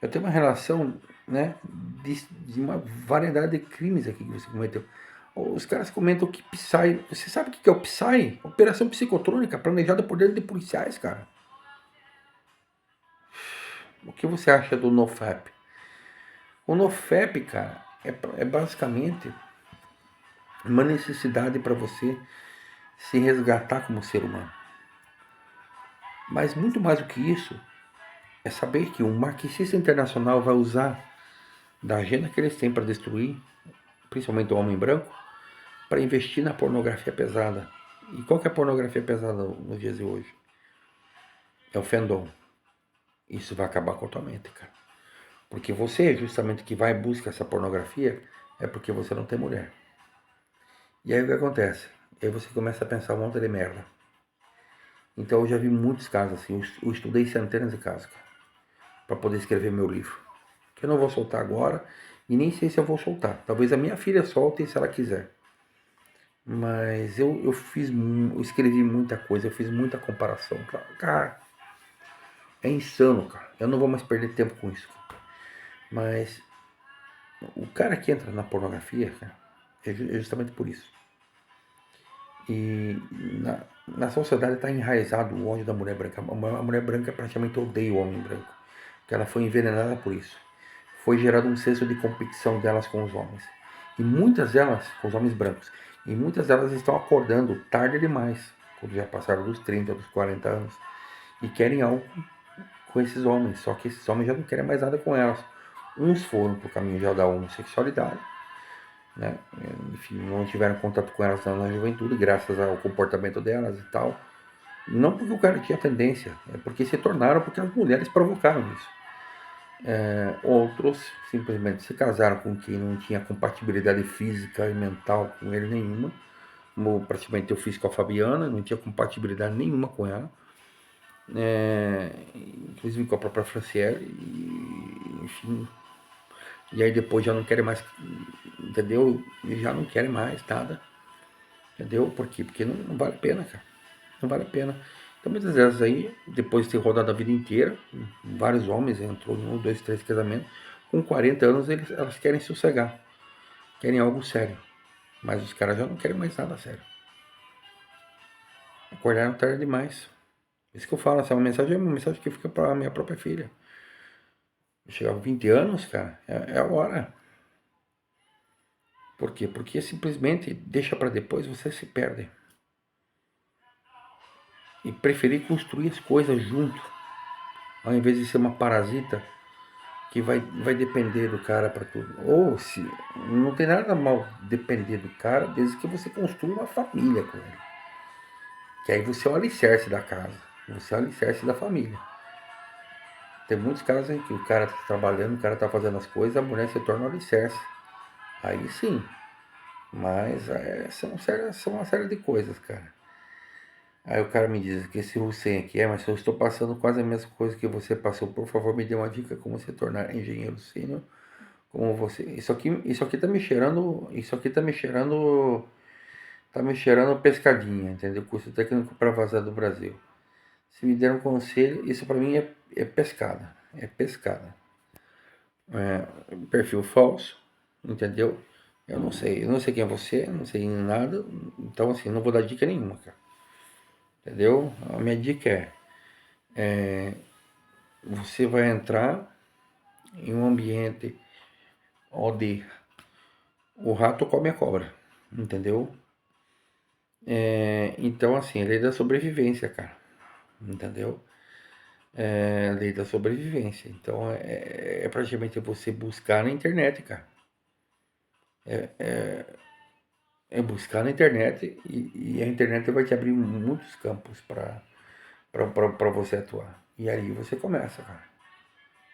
Eu tenho uma relação, né, de uma variedade de crimes aqui que você cometeu. Os caras comentam que Psy... Você sabe o que é o Psy? Operação psicotrônica planejada por dentro de policiais, cara. O que você acha do NoFap? O NoFap, cara, é basicamente uma necessidade para você se resgatar como ser humano. Mas muito mais do que isso, é saber que um marxista internacional vai usar da agenda que eles têm para destruir, principalmente o homem branco, para investir na pornografia pesada. E qual que é a pornografia pesada nos dias de hoje? É o fandom. Isso vai acabar com a tua mente, cara. Porque você, justamente que vai em busca dessa pornografia, é porque você não tem mulher. E aí o que acontece? Aí você começa a pensar um monte de merda. Então eu já vi muitos casos assim. Eu estudei centenas de casos, cara, para poder escrever meu livro. Que eu não vou soltar agora. E nem sei se eu vou soltar. Talvez a minha filha solte se ela quiser. Mas eu escrevi muita coisa, eu fiz muita comparação. Cara, é insano, cara. Eu não vou mais perder tempo com isso. Mas o cara que entra na pornografia, cara, é justamente por isso. E na sociedade está enraizado o ódio da mulher branca. A mulher branca praticamente odeia o homem branco. Porque ela foi envenenada por isso. Foi gerado um senso de competição delas com os homens. E muitas delas, com os homens brancos, e muitas delas estão acordando tarde demais, quando já passaram dos 30, dos 40 anos, e querem algo com esses homens. Só que esses homens já não querem mais nada com elas. Uns foram para o caminho já da homossexualidade, né? Enfim, não tiveram contato com elas na juventude, graças ao comportamento delas e tal. Não porque o cara tinha tendência, é porque se tornaram, porque as mulheres provocaram isso. Outros simplesmente se casaram com quem não tinha compatibilidade física e mental com ele nenhuma, como praticamente eu fiz com a Fabiana, não tinha compatibilidade nenhuma com ela, inclusive com a própria Franciele, e, enfim, e aí depois já não querem mais, entendeu? Já não querem mais nada, entendeu? Por quê? Porque não vale a pena, cara, não vale a pena. Então muitas vezes aí, depois de ter rodado a vida inteira, vários homens entrou em 1, 2, 3 casamentos, com 40 anos elas querem sossegar, querem algo sério. Mas os caras já não querem mais nada sério. Acordaram tarde demais. Isso que eu falo, essa mensagem é uma mensagem que fica para minha própria filha. Eu chegava 20 anos, cara, é a hora. Por quê? Porque simplesmente deixa para depois, você se perde. E preferir construir as coisas junto, ao invés de ser uma parasita que vai depender do cara para tudo. Ou se não tem nada mal depender do cara, desde que você construa uma família com ele. Que aí você é o alicerce da casa, você é o alicerce da família. Tem muitos casos em que o cara tá trabalhando, o cara tá fazendo as coisas, a mulher se torna o alicerce. Aí sim. Mas são uma série de coisas, cara. Aí o cara me diz que esse Hussein aqui mas eu estou passando quase a mesma coisa que você passou. Por favor, me dê uma dica como se tornar engenheiro sênior. Como você. Isso aqui tá me cheirando. Isso aqui tá me cheirando. Tá me cheirando pescadinha, entendeu? Curso técnico para vazar do Brasil. Se me der um conselho, isso para mim é pescada. É pescada. Perfil falso, entendeu? Eu não sei quem é você, não sei nada, então assim, não vou dar dica nenhuma, cara. Entendeu? A minha dica você vai entrar em um ambiente onde o rato come a cobra, entendeu? Então assim, lei da sobrevivência, cara, entendeu? Lei da sobrevivência, então é praticamente você buscar na internet, cara. É buscar na internet e a internet vai te abrir muitos campos para você atuar. E aí você começa, cara.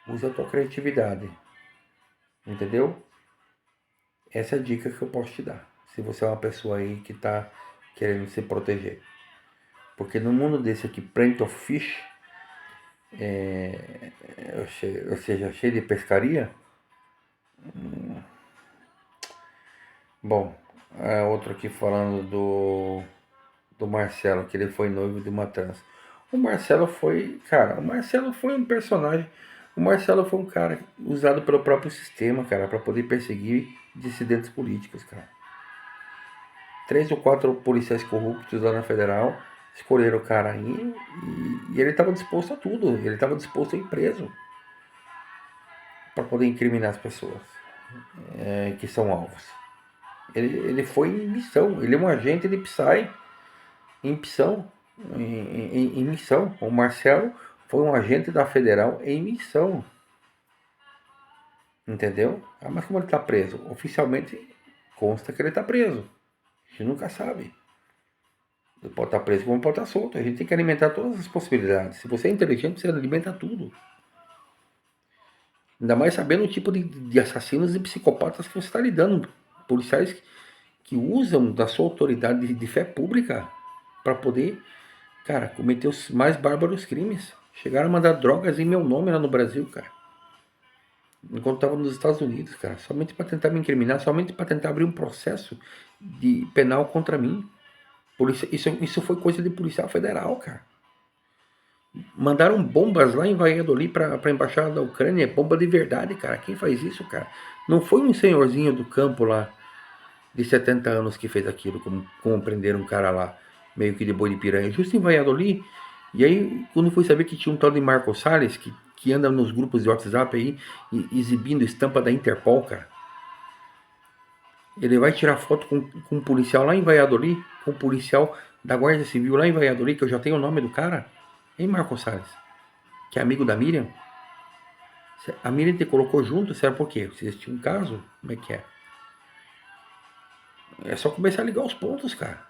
Usa a tua criatividade. Entendeu? Essa é a dica que eu posso te dar. Se você é uma pessoa aí que tá querendo se proteger. Porque no mundo desse aqui, Plenty of Fish, ou seja, cheio de pescaria. Bom, outro aqui falando do Marcelo, que ele foi noivo de uma trans. O Marcelo foi, cara, o Marcelo foi um personagem. O Marcelo foi um cara usado pelo próprio sistema, cara, para poder perseguir dissidentes políticos, cara. 3 ou 4 policiais corruptos lá na Federal escolheram o cara aí e ele estava disposto a tudo. Ele estava disposto a ir preso para poder incriminar as pessoas que são alvos. Ele foi em missão. Ele é um agente de Psy em missão. Em missão. O Marcelo foi um agente da Federal em missão. Entendeu? Mas como ele está preso? Oficialmente consta que ele está preso. A gente nunca sabe. Ele pode estar preso como pode estar solto. A gente tem que alimentar todas as possibilidades. Se você é inteligente, você alimenta tudo. Ainda mais sabendo o tipo de assassinos e psicopatas que você está lidando. Policiais que usam da sua autoridade de fé pública para poder, cara, cometer os mais bárbaros crimes. Chegaram a mandar drogas em meu nome lá no Brasil, cara. enquanto estava nos Estados Unidos, cara, somente para tentar me incriminar, somente para tentar abrir um processo de penal contra mim. Isso foi coisa de policial federal, cara. Mandaram bombas lá em Valladolid para a embaixada da Ucrânia, é bomba de verdade, cara. Quem faz isso, cara? Não foi um senhorzinho do campo lá de 70 anos que fez aquilo, como prenderam um cara lá, meio que de boi de piranha, justo em Valladolid. E aí, quando fui saber que tinha um tal de Marco Salles, que anda nos grupos de WhatsApp aí, exibindo estampa da Interpol, cara. Ele vai tirar foto com um policial lá em Valladolid, com um policial da Guarda Civil lá em Valladolid, que eu já tenho o nome do cara. Hein, Marco Salles? Que é amigo da Miriam. A Miriam te colocou junto, será por quê? Vocês tinham um caso? Como é que é? É só começar a ligar os pontos, cara.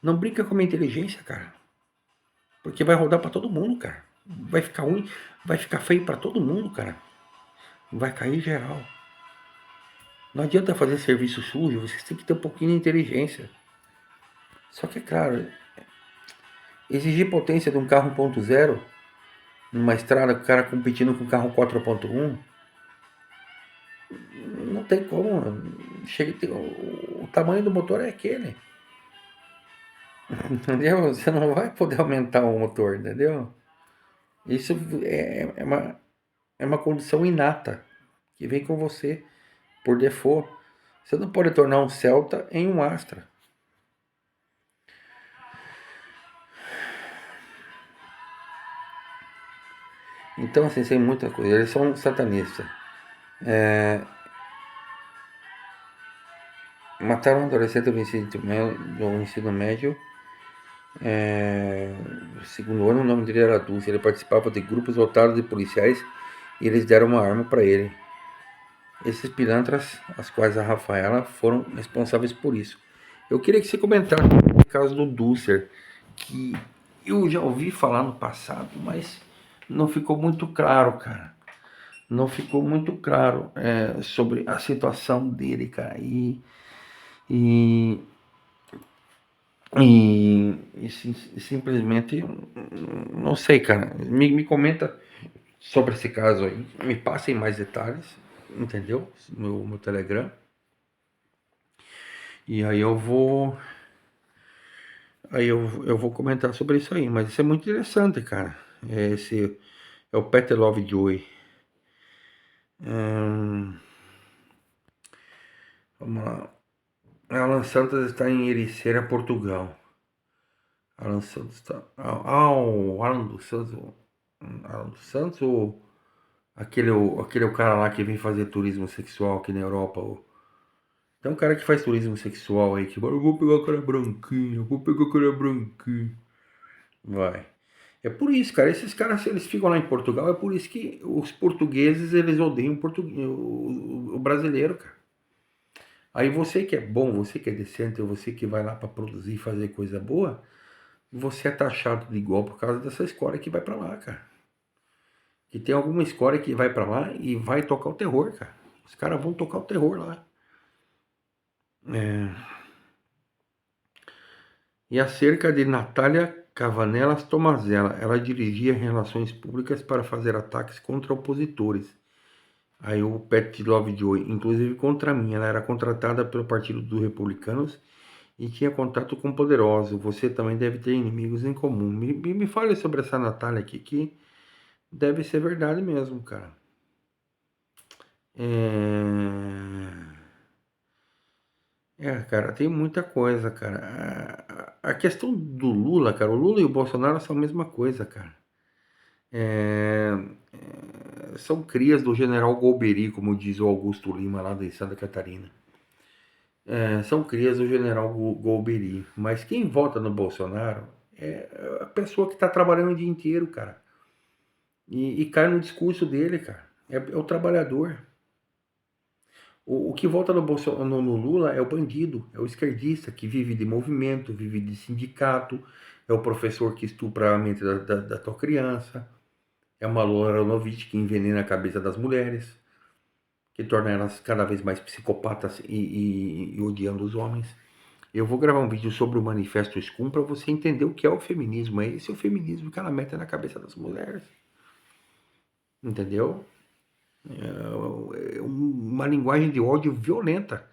Não brinca com a minha inteligência, cara. Porque vai rodar pra todo mundo, cara. Vai ficar ruim, vai ficar feio pra todo mundo, cara. Vai cair geral. Não adianta fazer serviço sujo, vocês têm que ter um pouquinho de inteligência. Só que, é claro, exigir potência de um carro 1.0 numa estrada com o cara competindo com o carro 4.1, não tem como. Chega, o tamanho do motor é aquele. Entendeu? Você não vai poder aumentar o motor, entendeu? Isso é uma condição inata que vem com você por default. Você não pode tornar um Celta em um Astra. Então, assim, tem muita coisa. Eles são satanistas. Mataram um adolescente do ensino médio. Segundo ano, o nome dele era Dulce. Ele participava de grupos lotados de policiais e eles deram uma arma para ele. Esses pilantras, as quais a Rafaela, foram responsáveis por isso. Eu queria que você comentasse o caso do Dulcer, que eu já ouvi falar no passado, mas não ficou muito claro, cara. Não ficou muito claro sobre a situação dele, cara. E, simplesmente, não sei, cara. Me comenta sobre esse caso aí. Me passem mais detalhes, entendeu? No meu Telegram. E aí eu vou comentar sobre isso aí, mas isso é muito interessante, cara. Esse é o Peter Lovejoy. Vamos lá. Alan Santos está em Ericeira, Portugal. Alan Santos está. O Alan dos Santos. Alan dos Santos ou aquele o cara lá que vem fazer turismo sexual aqui na Europa? Tem um cara que faz turismo sexual aí que eu vou pegar o cara branquinho, eu vou pegar o cara branquinho. Vai. É por isso, cara, esses caras, eles ficam lá em Portugal, é por isso que os portugueses, eles odeiam o brasileiro, cara. Aí você que é bom, você que é decente, você que vai lá para produzir e fazer coisa boa, você é taxado de igual por causa dessa escória que vai para lá, cara. Que tem alguma escória que vai para lá e vai tocar o terror, cara. Os caras vão tocar o terror lá. E acerca de Natália Cavanelas Tomazella, ela dirigia relações públicas para fazer ataques contra opositores. Aí o Pet Lovejoy, inclusive contra mim, ela era contratada pelo Partido dos Republicanos e tinha contato com poderosos. Você também deve ter inimigos em comum. Me fale sobre essa Natália aqui, que deve ser verdade mesmo, cara. Cara, tem muita coisa, cara. A questão do Lula, cara, o Lula e o Bolsonaro são a mesma coisa, cara. São crias do general Golbery, como diz o Augusto Lima lá de Santa Catarina. São crias do general Golbery. Mas quem vota no Bolsonaro é a pessoa que está trabalhando o dia inteiro, cara. E cai no discurso dele, cara. É o trabalhador. O que vota no Lula é o bandido, é o esquerdista que vive de movimento, vive de sindicato, é o professor que estupra a mente da tua criança, é uma Lola Aronovitch que envenena a cabeça das mulheres, que torna elas cada vez mais psicopatas e odiando os homens. Eu vou gravar um vídeo sobre o Manifesto Scum para você entender o que é o feminismo. É esse o feminismo que ela mete na cabeça das mulheres. Entendeu? É uma linguagem de ódio violenta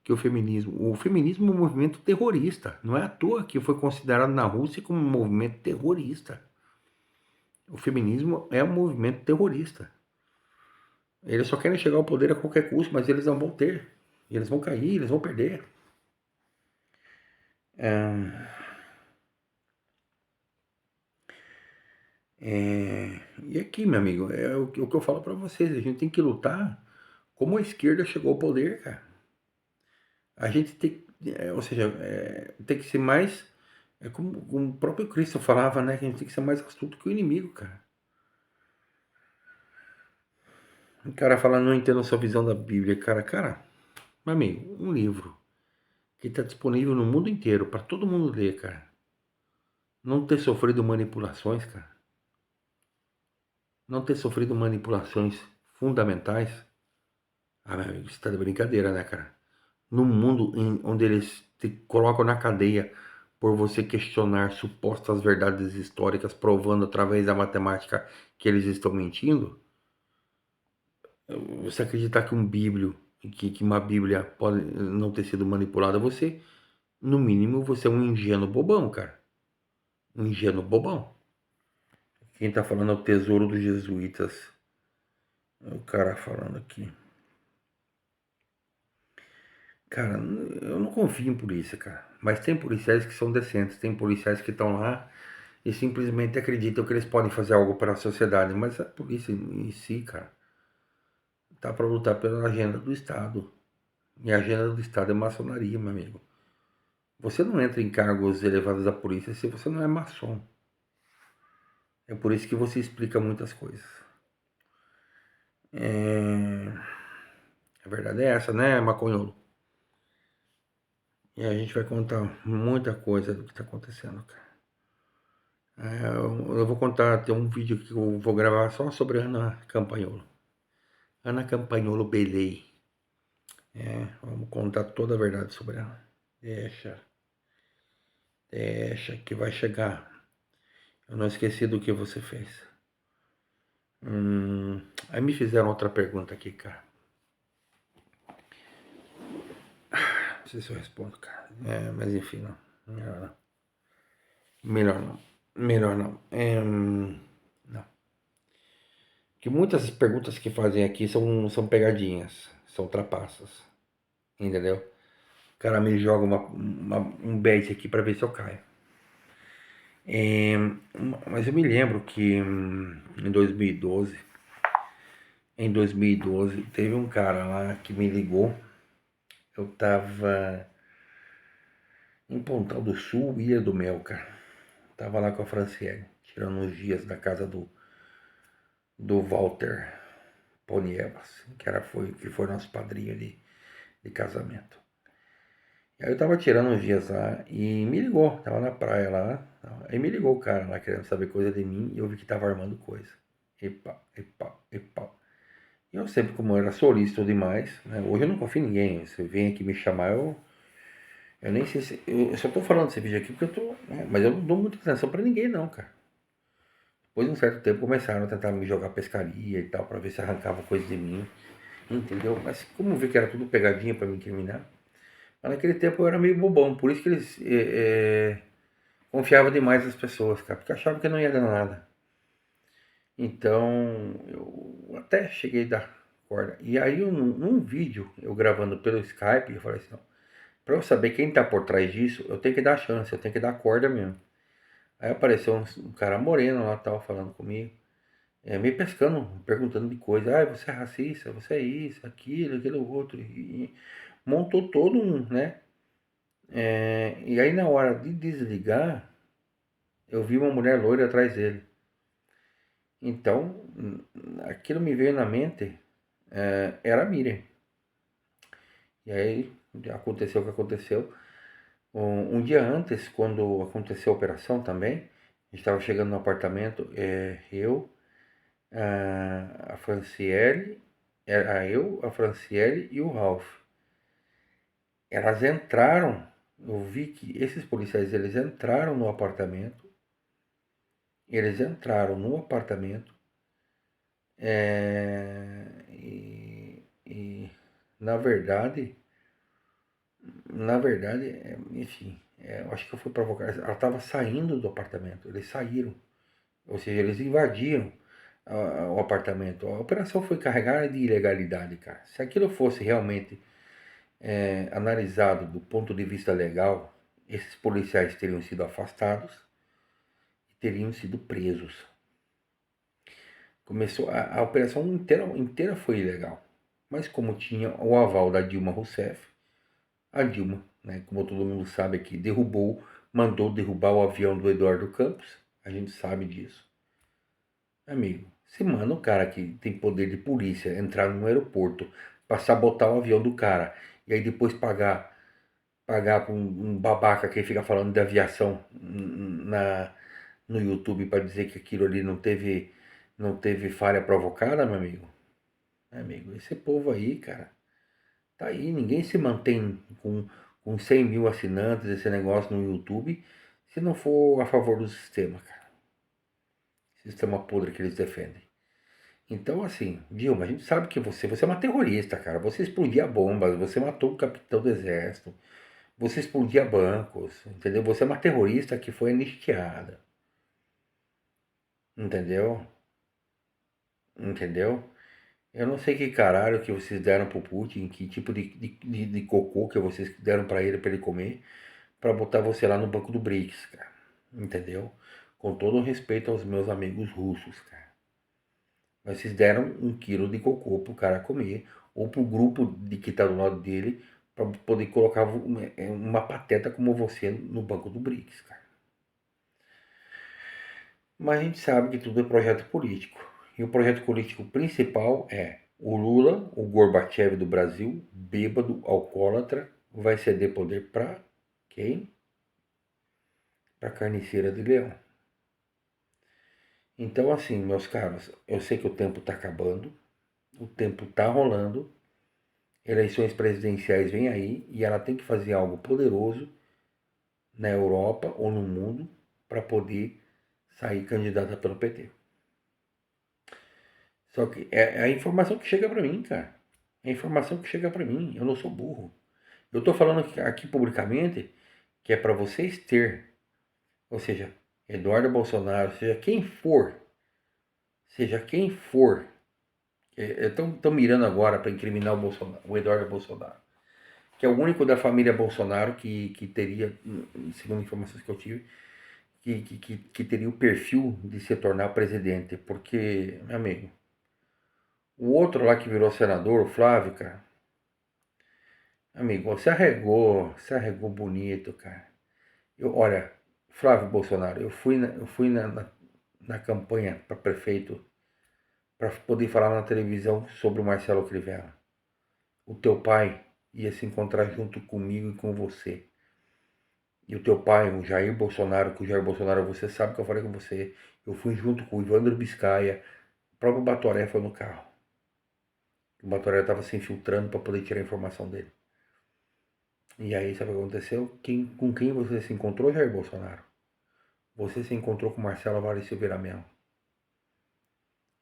que o feminismo. O feminismo é um movimento terrorista. Não é à toa que foi considerado na Rússia como um movimento terrorista. O feminismo é um movimento terrorista. Eles só querem chegar ao poder a qualquer custo, mas eles não vão ter. Eles vão cair, eles vão perder. E aqui, meu amigo, é o que eu falo para vocês. A gente tem que lutar como a esquerda chegou ao poder, cara. A gente tem, ou seja, tem que ser mais, como o próprio Cristo falava, né? Que a gente tem que ser mais astuto que o inimigo, cara. O cara fala, não entendo a sua visão da Bíblia, cara, meu amigo, um livro que está disponível no mundo inteiro para todo mundo ler, cara. Não ter sofrido manipulações, cara. Não ter sofrido manipulações fundamentais. Ah, meu amigo, você tá de brincadeira, né, cara? Num mundo onde eles te colocam na cadeia por você questionar supostas verdades históricas, provando através da matemática que eles estão mentindo, você acreditar que que uma Bíblia pode não ter sido manipulada, você, no mínimo, você é um ingênuo bobão, cara. Um ingênuo bobão. Quem tá falando é o Tesouro dos Jesuítas. É o cara falando aqui. Cara, eu não confio em polícia, cara. Mas tem policiais que são decentes, tem policiais que estão lá e simplesmente acreditam que eles podem fazer algo para a sociedade. Mas a polícia em si, cara, tá para lutar pela agenda do Estado. E a agenda do Estado é maçonaria, meu amigo. Você não entra em cargos elevados da polícia se você não é maçom. É por isso que você explica muitas coisas. A verdade é essa, né, maconholo? E a gente vai contar muita coisa do que tá acontecendo, cara. Eu vou contar, tem um vídeo que eu vou gravar só sobre a Ana Campagnolo. Ana Campagnolo Belei. Vamos contar toda a verdade sobre ela. Deixa, deixa que vai chegar. Eu não esqueci do que você fez. Aí me fizeram outra pergunta aqui, cara. Não sei se eu respondo, cara. Mas enfim, não. Melhor não. Melhor não. Melhor não. Não. Que muitas perguntas que fazem aqui são pegadinhas. São trapaças. Entendeu? O cara me joga um bet aqui pra ver se eu caio. Mas eu me lembro que em 2012, teve um cara lá que me ligou. Eu tava em Pontal do Sul, Ilha do Mel, cara. Tava lá com a Franciele, tirando uns dias da casa do Walter Ponievas, que foi nosso padrinho de casamento. E aí eu tava tirando uns dias lá e me ligou, tava na praia lá. Aí me ligou o cara lá querendo saber coisa de mim e eu vi que tava armando coisa. Epa, epa, epa. E eu sempre, como eu era solícito demais, né? Hoje eu não confio em ninguém. Se vem aqui me chamar, eu nem sei se. Eu só tô falando desse vídeo aqui porque eu tô. Mas eu não dou muita atenção pra ninguém, não, cara. Depois de um certo tempo começaram a tentar me jogar pescaria e tal, pra ver se arrancava coisa de mim. Entendeu? Mas como eu vi que era tudo pegadinha pra me incriminar. Mas naquele tempo eu era meio bobão, por isso que eles confiavam demais nas pessoas, cara, porque achavam que não ia dar nada. Então eu até cheguei a dar corda. E aí num vídeo, eu gravando pelo Skype, eu falei assim, não, pra eu saber quem tá por trás disso, eu tenho que dar chance, eu tenho que dar corda mesmo. Aí apareceu um cara moreno lá, tal, falando comigo, me pescando, perguntando de coisa. Ah, você é racista, você é isso, aquilo outro. E montou todo um, né? E aí na hora de desligar, eu vi uma mulher loira atrás dele. Então, aquilo me veio na mente, era a Miriam. E aí aconteceu o que aconteceu. Um dia antes, quando aconteceu a operação também, a gente estava chegando no apartamento, eu, a Franciele, era eu, a Franciele e o Ralph. Elas entraram, eu vi que esses policiais, eles entraram no apartamento, E na verdade, enfim, eu acho que eu fui provocar. Ela estava saindo do apartamento, eles saíram, ou seja, eles invadiram o apartamento. A operação foi carregada de ilegalidade, cara. Se aquilo fosse realmente analisado do ponto de vista legal, esses policiais teriam sido afastados e teriam sido presos. Começou a operação inteira foi ilegal, mas como tinha o aval da Dilma Rousseff, a Dilma, né, como todo mundo sabe aqui, mandou derrubar o avião do Eduardo Campos, a gente sabe disso. Amigo, se manda o cara que tem poder de polícia entrar no aeroporto para sabotar o avião do cara e aí depois pagar para um babaca que fica falando de aviação no YouTube para dizer que aquilo ali não teve falha provocada, meu amigo. Amigo, esse povo aí, cara, tá aí, ninguém se mantém com 100 mil assinantes esse negócio no YouTube se não for a favor do sistema, cara. Sistema podre que eles defendem. Então, assim, Dilma, a gente sabe que você é uma terrorista, cara. Você explodia bombas, você matou o capitão do exército, você explodia bancos, entendeu? Você é uma terrorista que foi anistiada, entendeu? Entendeu? Eu não sei que caralho que vocês deram pro Putin, que tipo de cocô que vocês deram pra ele comer, pra botar você lá no banco do BRICS, cara. Entendeu? Com todo o respeito aos meus amigos russos, cara. Mas vocês deram 1 quilo de cocô pro cara comer, ou pro grupo de que tá do lado dele, pra poder colocar uma pateta como você no banco do BRICS, cara. Mas a gente sabe que tudo é projeto político. E o projeto político principal é o Lula, o Gorbachev do Brasil, bêbado, alcoólatra, vai ceder poder para quem? Para a carniceira de leão. Então, assim, meus caros, eu sei que o tempo está acabando, o tempo está rolando, eleições presidenciais vêm aí e ela tem que fazer algo poderoso na Europa ou no mundo para poder sair candidata pelo PT. Só que é a informação que chega para mim, cara. É a informação que chega para mim. Eu não sou burro. Eu tô falando aqui publicamente que é para vocês ter, ou seja, Eduardo Bolsonaro, seja quem for, estão mirando agora para incriminar o Eduardo Bolsonaro, que é o único da família Bolsonaro que teria, segundo informações que eu tive, que teria o perfil de se tornar presidente, porque, meu amigo, o outro lá que virou senador, o Flávio, cara, amigo, você arregou bonito, cara. Olha, Flávio Bolsonaro, eu fui na campanha para prefeito para poder falar na televisão sobre o Marcelo Crivella. O teu pai ia se encontrar junto comigo e com você. E o teu pai, o Jair Bolsonaro, que o Jair Bolsonaro, você sabe que eu falei com você. Eu fui junto com o Ivandro Biscaia, o próprio Batoré foi no carro. O Batoré estava se infiltrando para poder tirar a informação dele. E aí, sabe o que aconteceu? Com quem você se encontrou, Jair Bolsonaro? Você se encontrou com Marcelo Vale Silveira Melo.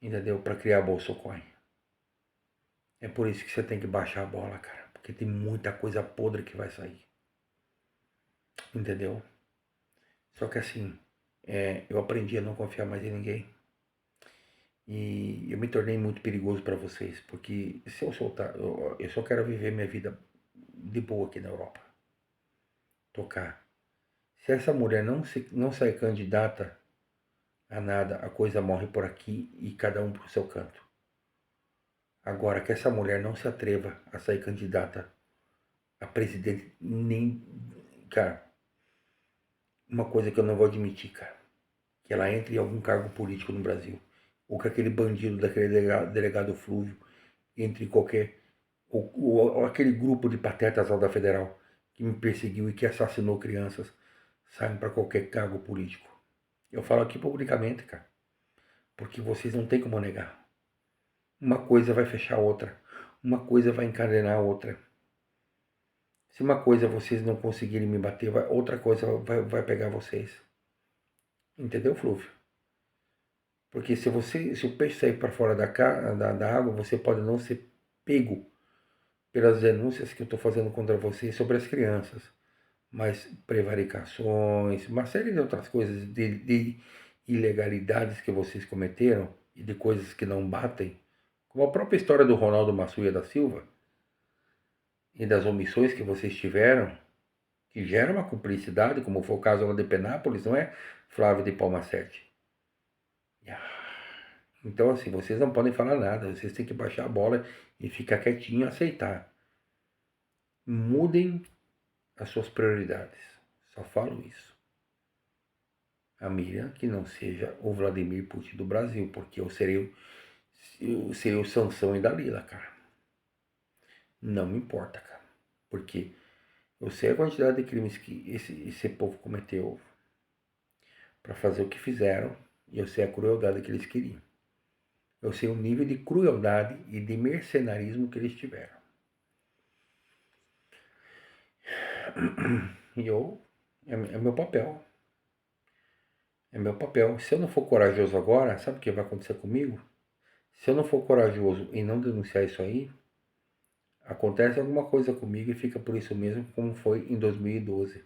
Entendeu? Para criar a Bolsocoin. É por isso que você tem que baixar a bola, cara. Porque tem muita coisa podre que vai sair. Entendeu? Só que assim, eu aprendi a não confiar mais em ninguém. E eu me tornei muito perigoso para vocês. Porque se eu soltar, eu só quero viver minha vida de boa aqui na Europa. Tocar. Se essa mulher não sair candidata a nada, a coisa morre por aqui e cada um pro seu canto. Agora, que essa mulher não se atreva a sair candidata a presidente, nem. Cara, uma coisa que eu não vou admitir, cara. Que ela entre em algum cargo político no Brasil. Ou que aquele bandido daquele delegado Flúvio entre em qualquer. Ou aquele grupo de patetas lá da Federal que me perseguiu e que assassinou crianças saem para qualquer cargo político. Eu falo aqui publicamente, cara. Porque vocês não tem como negar. Uma coisa vai fechar a outra. Uma coisa vai encadenar a outra. Se uma coisa vocês não conseguirem me bater, outra coisa vai pegar vocês. Entendeu, Flúvio? Porque se o peixe sair para fora da água, você pode não ser pego pelas denúncias que eu estou fazendo contra você sobre as crianças. Mas prevaricações, uma série de outras coisas, de ilegalidades que vocês cometeram e de coisas que não batem, como a própria história do Ronaldo Massuia da Silva e das omissões que vocês tiveram, que gera uma cumplicidade, como foi o caso lá de Penápolis, não é, Flávio de Palmacete? Então, assim, vocês não podem falar nada, vocês têm que baixar a bola e ficar quietinho e aceitar. Mudem as suas prioridades. Só falo isso. A Miriam que não seja o Vladimir Putin do Brasil, porque eu serei o Sansão e Dalila, cara. Não me importa, cara. Porque eu sei a quantidade de crimes que esse povo cometeu para fazer o que fizeram e eu sei a crueldade que eles queriam. Eu sei o nível de crueldade e de mercenarismo que eles tiveram. E é meu papel. É meu papel. Se eu não for corajoso agora, sabe o que vai acontecer comigo? Se eu não for corajoso e não denunciar isso aí, acontece alguma coisa comigo e fica por isso mesmo, como foi em 2012,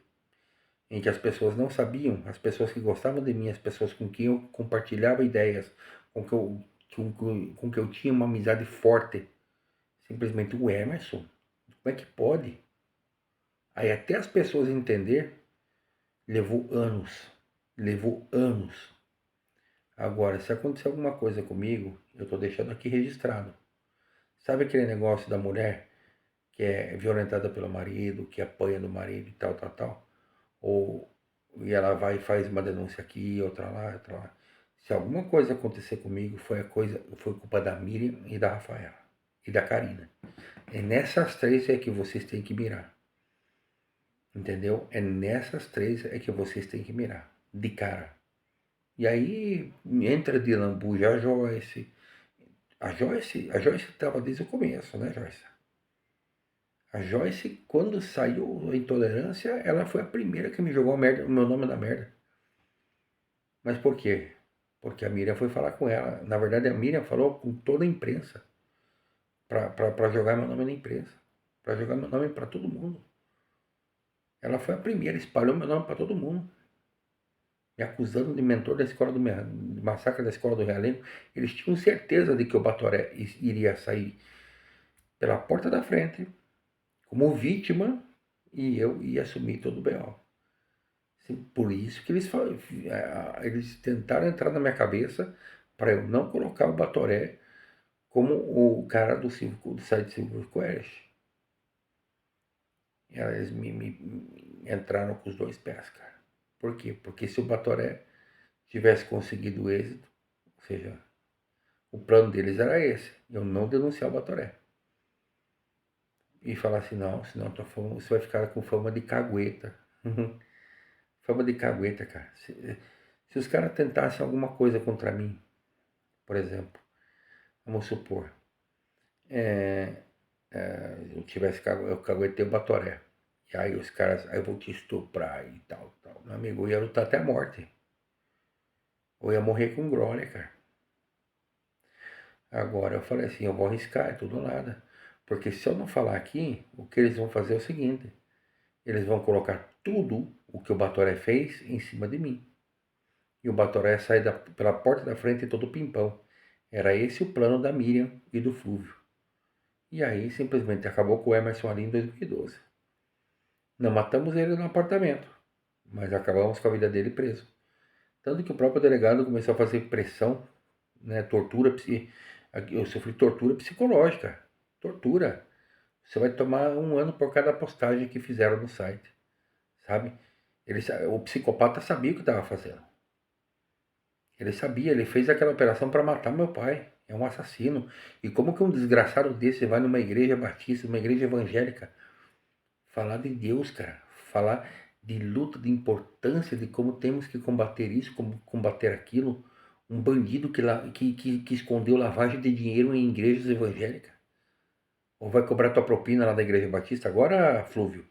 em que as pessoas não sabiam, as pessoas que gostavam de mim, as pessoas com quem eu compartilhava ideias, com que eu tinha uma amizade forte, simplesmente o Emerson, como é que pode? Aí até as pessoas entender, levou anos, levou anos. Agora, se acontecer alguma coisa comigo, eu tô deixando aqui registrado. Sabe aquele negócio da mulher que é violentada pelo marido, que apanha do marido e tal, tal, tal? Ou e ela vai e faz uma denúncia aqui, outra lá, outra lá. Se alguma coisa acontecer comigo, foi culpa da Miriam e da Rafaela e da Karina. É nessas três é que vocês têm que mirar. Entendeu? É nessas três é que vocês têm que mirar. De cara. E aí entra de lambuja a Joyce. A Joyce estava desde o começo, né, Joyce? A Joyce, quando saiu a intolerância, ela foi a primeira que me jogou o meu nome na merda. Mas por quê? Porque a Miriam foi falar com ela. Na verdade, a Miriam falou com toda a imprensa para jogar meu nome na imprensa. Para jogar meu nome para todo mundo. Ela foi a primeira, espalhou meu nome para todo mundo. Me acusando de mentor da escola de massacre da escola do Realengo. Eles tinham certeza de que o Batoré iria sair pela porta da frente como vítima e eu ia assumir todo o B.O. Por isso que eles tentaram entrar na minha cabeça para eu não colocar o Batoré como o cara do site Silvio Quest. Eles me entraram com os dois pés, cara. Por quê? Porque se o Batoré tivesse conseguido o êxito, ou seja, o plano deles era esse, eu não denunciar o Batoré. E falar assim, não, senão você vai ficar com fama de cagueta. Fama de cagueta, cara. Se os caras tentassem alguma coisa contra mim, por exemplo, vamos supor, eu caguetei o Batoré. E aí os caras, aí eu vou te estuprar e tal, tal. Meu amigo, eu ia lutar até a morte. Eu ia morrer com glória, cara. Agora eu falei assim, eu vou arriscar, é tudo ou nada. Porque se eu não falar aqui, o que eles vão fazer é o seguinte. Eles vão colocar tudo o que o Batoré fez em cima de mim. E o Batoré sai pela porta da frente todo pimpão. Era esse o plano da Miriam e do Flúvio. E aí simplesmente acabou com o Emerson ali em 2012. Não matamos ele no apartamento, mas acabamos com a vida dele preso. Tanto que o próprio delegado começou a fazer pressão, né, eu sofri tortura psicológica. Tortura. Você vai tomar 1 ano por cada postagem que fizeram no site, sabe? O psicopata sabia o que estava fazendo. Ele sabia, ele fez aquela operação para matar meu pai. É um assassino. E como que um desgraçado desse vai numa igreja batista, numa igreja evangélica, falar de Deus, cara? Falar de luta, de importância, de como temos que combater isso, como combater aquilo. Um bandido que escondeu lavagem de dinheiro em igrejas evangélicas. Ou vai cobrar tua propina lá da igreja batista agora, Flúvio?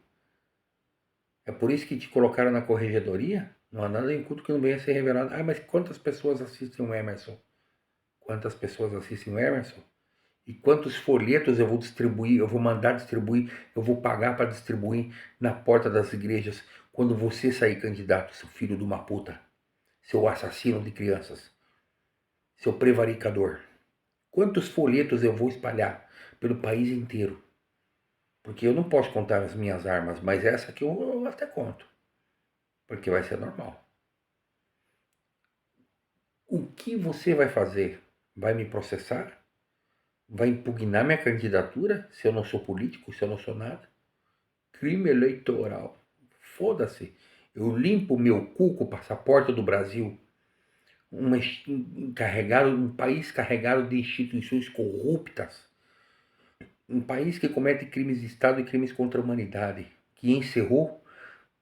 É por isso que te colocaram na corregedoria? Não há nada em oculto que não venha a ser revelado. Ah, mas quantas pessoas assistem o Emerson? Quantas pessoas assistem o Emerson? E quantos folhetos eu vou distribuir, eu vou mandar distribuir, eu vou pagar para distribuir na porta das igrejas quando você sair candidato, seu filho de uma puta, seu assassino de crianças, seu prevaricador. Quantos folhetos eu vou espalhar pelo país inteiro? Porque eu não posso contar as minhas armas, mas essa aqui eu até conto, porque vai ser normal. O que você vai fazer? Vai me processar? Vai impugnar minha candidatura se eu não sou político, se eu não sou nada? Crime eleitoral. Foda-se. Eu limpo meu cu com o passaporte do Brasil. Um país carregado de instituições corruptas. Um país que comete crimes de Estado e crimes contra a humanidade. Que encerrou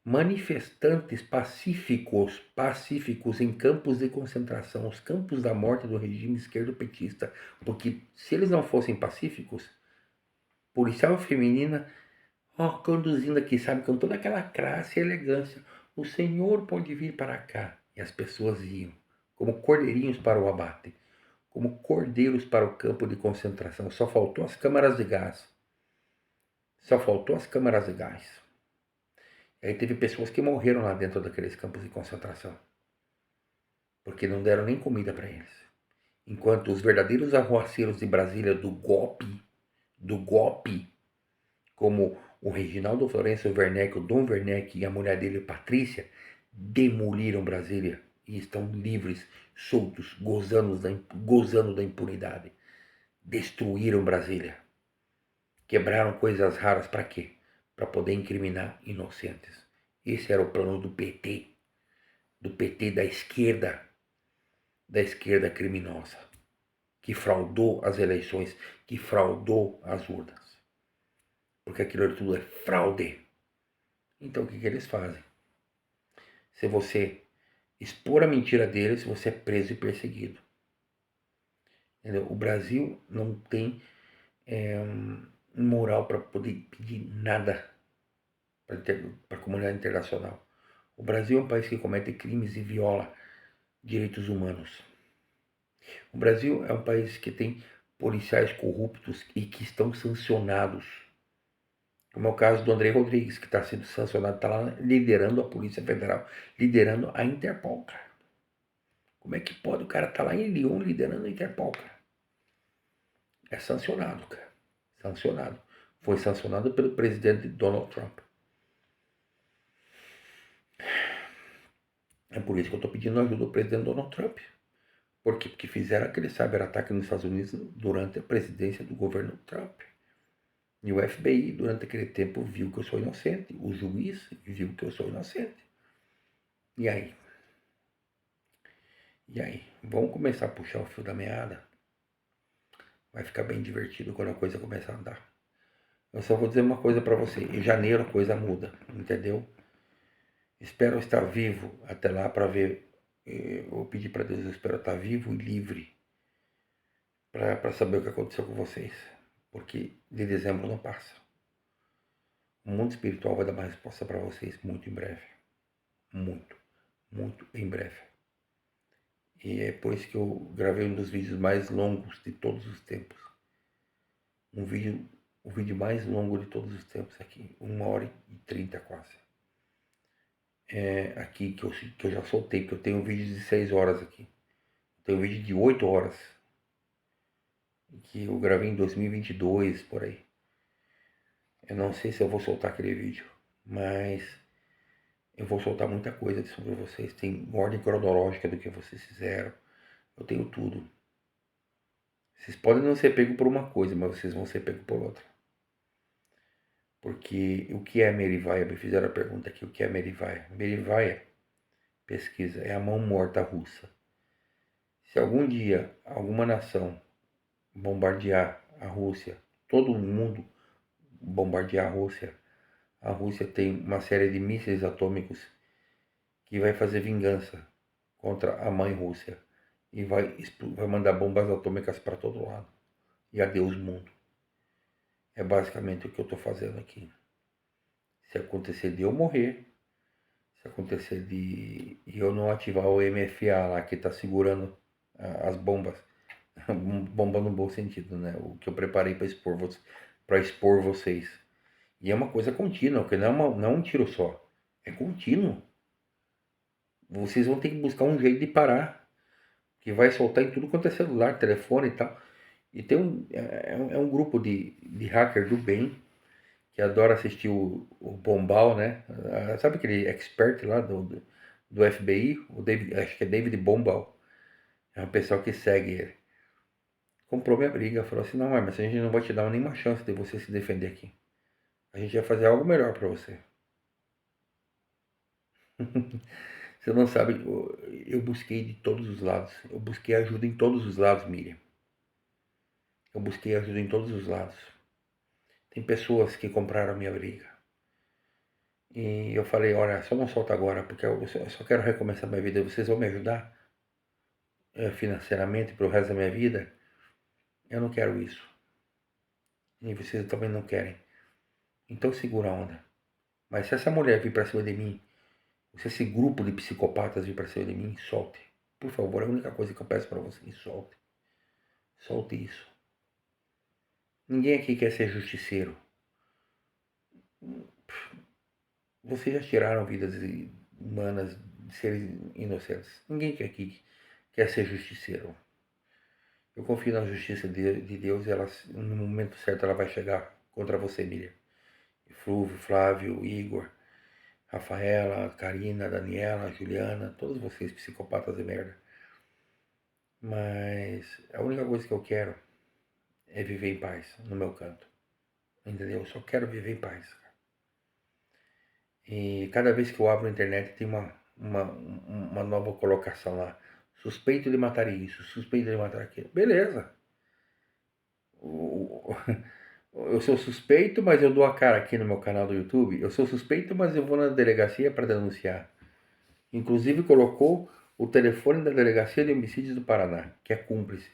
manifestantes pacíficos em campos de concentração, os campos da morte do regime esquerdo-petista. Porque se eles não fossem pacíficos, policial feminina, conduzindo aqui, sabe, com toda aquela classe e elegância. O senhor pode vir para cá. E as pessoas iam, como cordeirinhos para o abate, como cordeiros para o campo de concentração. Só faltou as câmaras de gás. Só faltou as câmaras de gás. E aí teve pessoas que morreram lá dentro daqueles campos de concentração. Porque não deram nem comida para eles. Enquanto os verdadeiros arruaceiros de Brasília do golpe, como o Reginaldo Florencio Werneck, o Dom Werneck e a mulher dele, Patrícia, demoliram Brasília e estão livres, soltos, gozando da impunidade. Destruíram Brasília. Quebraram coisas raras para quê? Para poder incriminar inocentes. Esse era o plano do PT da esquerda criminosa, que fraudou as eleições, que fraudou as urnas. Porque aquilo tudo é fraude. Então o que eles fazem? Se você expor a mentira deles, você é preso e perseguido. Entendeu? O Brasil não tem moral para poder pedir nada para a comunidade internacional. O Brasil é um país que comete crimes e viola direitos humanos. O Brasil é um país que tem policiais corruptos e que estão sancionados. Como é o caso do André Rodrigues, que está sendo sancionado, está lá liderando a Polícia Federal, liderando a Interpol, cara. Como é que pode o cara estar lá em Lyon liderando a Interpol, cara? É sancionado, cara. Sancionado. Foi sancionado pelo presidente Donald Trump. É por isso que eu estou pedindo ajuda do presidente Donald Trump. Por quê? Porque fizeram aquele cyberataque nos Estados Unidos durante a presidência do governo Trump. E o FBI, durante aquele tempo, viu que eu sou inocente. O juiz viu que eu sou inocente. E aí? E aí? Vamos começar a puxar o fio da meada? Vai ficar bem divertido quando a coisa começar a andar. Eu só vou dizer uma coisa para você. Em janeiro a coisa muda, entendeu? Espero estar vivo até lá para ver. Eu pedi para Deus, eu espero estar vivo e livre para saber o que aconteceu com vocês. Porque de dezembro não passa. O mundo espiritual vai dar uma resposta para vocês muito em breve. Muito, muito em breve. E é por isso que eu gravei um dos vídeos mais longos de todos os tempos. O vídeo mais longo de todos os tempos aqui. 1h30 quase. Aqui que eu já soltei, porque eu tenho vídeos de 6 horas aqui. Tenho vídeo de 8 horas. Que eu gravei em 2022, por aí. Eu não sei se eu vou soltar aquele vídeo, mas eu vou soltar muita coisa sobre vocês. Tem ordem cronológica do que vocês fizeram. Eu tenho tudo. Vocês podem não ser pegos por uma coisa, mas vocês vão ser pegos por outra. Porque o que é Merivaia? Me fizeram a pergunta aqui, o que é Merivaia? Merivaia, pesquisa, é a mão morta russa. Se algum dia alguma nação bombardear a Rússia, todo mundo bombardear a Rússia tem uma série de mísseis atômicos que vai fazer vingança contra a mãe Rússia e vai mandar bombas atômicas para todo lado. E adeus mundo. É basicamente o que eu estou fazendo aqui. Se acontecer de eu morrer, Se acontecer de eu não ativar o MFA lá que tá segurando as bombas, bomba no bom sentido, né? O que eu preparei para expor vocês. E é uma coisa contínua, porque não é um tiro só. É contínuo. Vocês vão ter que buscar um jeito de parar. Que vai soltar em tudo quanto é celular, telefone e tal. E tem um grupo de hacker do bem que adora assistir o Bombal, né? Sabe aquele expert lá do FBI? O David, acho que é David Bombal. É um pessoal que segue ele. Comprou minha briga, falou assim: não, mas a gente não vai te dar nenhuma chance de você se defender aqui. A gente vai fazer algo melhor para você. Você não sabe, eu busquei de todos os lados. Eu busquei ajuda em todos os lados, Miriam. Eu busquei ajuda em todos os lados. Tem pessoas que compraram a minha briga. E eu falei, olha, só não solta agora, porque eu só quero recomeçar minha vida. Vocês vão me ajudar financeiramente para o resto da minha vida? Eu não quero isso. E vocês também não querem. Então segura a onda. Mas se essa mulher vir para cima de mim, se esse grupo de psicopatas vir para cima de mim, solte. Por favor, é a única coisa que eu peço para vocês, solte. Solte isso. Ninguém aqui quer ser justiceiro. Vocês já tiraram vidas humanas de seres inocentes. Ninguém aqui quer ser justiceiro. Eu confio na justiça de Deus e ela, no momento certo ela vai chegar contra você, Miriam. Flúvio, Flávio, Igor, Rafaela, Karina, Daniela, Juliana, todos vocês psicopatas de merda. Mas a única coisa que eu quero é viver em paz no meu canto. Entendeu? Eu só quero viver em paz. E cada vez que eu abro a internet tem uma nova colocação lá. Suspeito de matar isso, suspeito de matar aquilo. Beleza. Eu sou suspeito, mas eu dou a cara aqui no meu canal do YouTube. Eu sou suspeito, mas eu vou na delegacia para denunciar. Inclusive colocou o telefone da Delegacia de Homicídios do Paraná, que é cúmplice.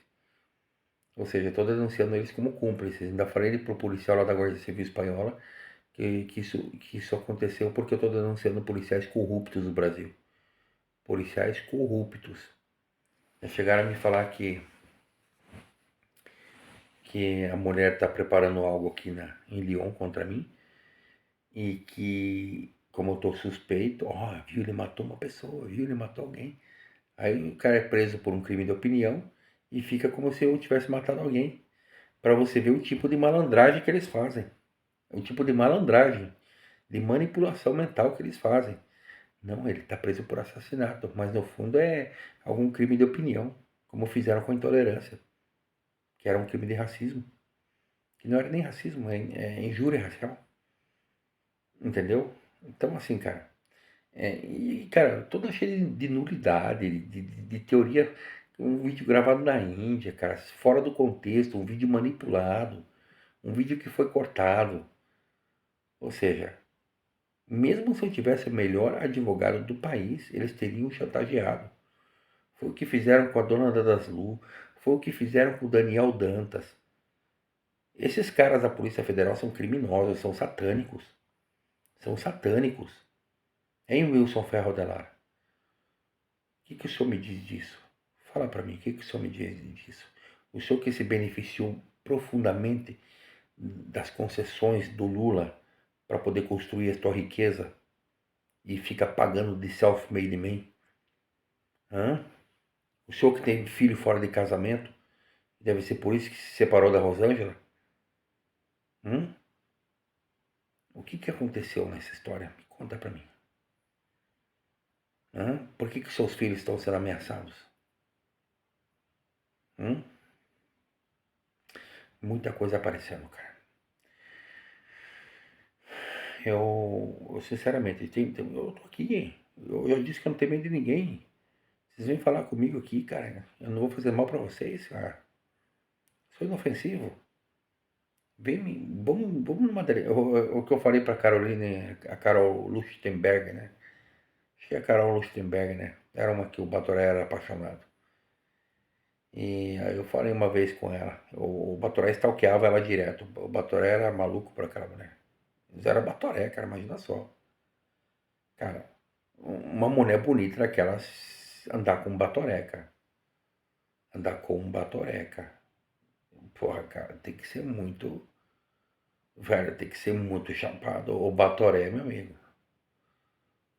Ou seja, estou denunciando eles como cúmplices. Ainda falei para o policial lá da Guarda Civil Espanhola que isso aconteceu porque eu estou denunciando policiais corruptos do Brasil. Policiais corruptos. Já chegaram a me falar que a mulher está preparando algo aqui em Lyon contra mim e que, como eu estou suspeito, viu, ele matou uma pessoa, viu, ele matou alguém. Aí o cara é preso por um crime de opinião e fica como se eu tivesse matado alguém. Para você ver o tipo de malandragem que eles fazem. O tipo de malandragem, de manipulação mental que eles fazem. Não, ele está preso por assassinato, mas no fundo é algum crime de opinião, como fizeram com a intolerância, que era um crime de racismo. Que não era nem racismo, é injúria racial. Entendeu? Então, assim, cara. E, cara, toda cheia de nulidade, de teoria. Um vídeo gravado na Índia, cara, fora do contexto, um vídeo manipulado, um vídeo que foi cortado. Ou seja, mesmo se eu tivesse o melhor advogado do país, eles teriam chantageado. Foi o que fizeram com a dona da Daslu, foi o que fizeram com o Daniel Dantas. Esses caras da Polícia Federal são criminosos, são satânicos. São satânicos. Hein, Wilson Ferro Delar? O que o senhor me diz disso? Fala para mim, o que o senhor me diz disso? O senhor que se beneficiou profundamente das concessões do Lula para poder construir a sua riqueza e fica pagando de self-made man? Hã? O senhor que tem filho fora de casamento, deve ser por isso que se separou da Rosângela? O que aconteceu nessa história? Me conta para mim. Por que seus filhos estão sendo ameaçados? Hum? Muita coisa aparecendo, cara. Eu sinceramente, eu tô aqui. Eu disse que eu não tenho medo de ninguém. Vocês vêm falar comigo aqui, cara. Eu não vou fazer mal pra vocês, cara. Sou inofensivo. Vamos numa o que eu falei pra Caroline, a Carol Luchtenberg, né? Acho que é a Carol Luchtenberg, né? Era uma que o Batoré era apaixonado. E aí eu falei uma vez com ela. O Batoré stalkeava ela direto. O Batoré era maluco por aquela mulher. Eles eram Batoré, cara, imagina só. Cara, uma mulher bonita daquela andar com um batoré, cara. Andar com um batoré, cara. Porra, cara, tem que ser muito. Velho, tem que ser muito chapado. O batoré, meu amigo.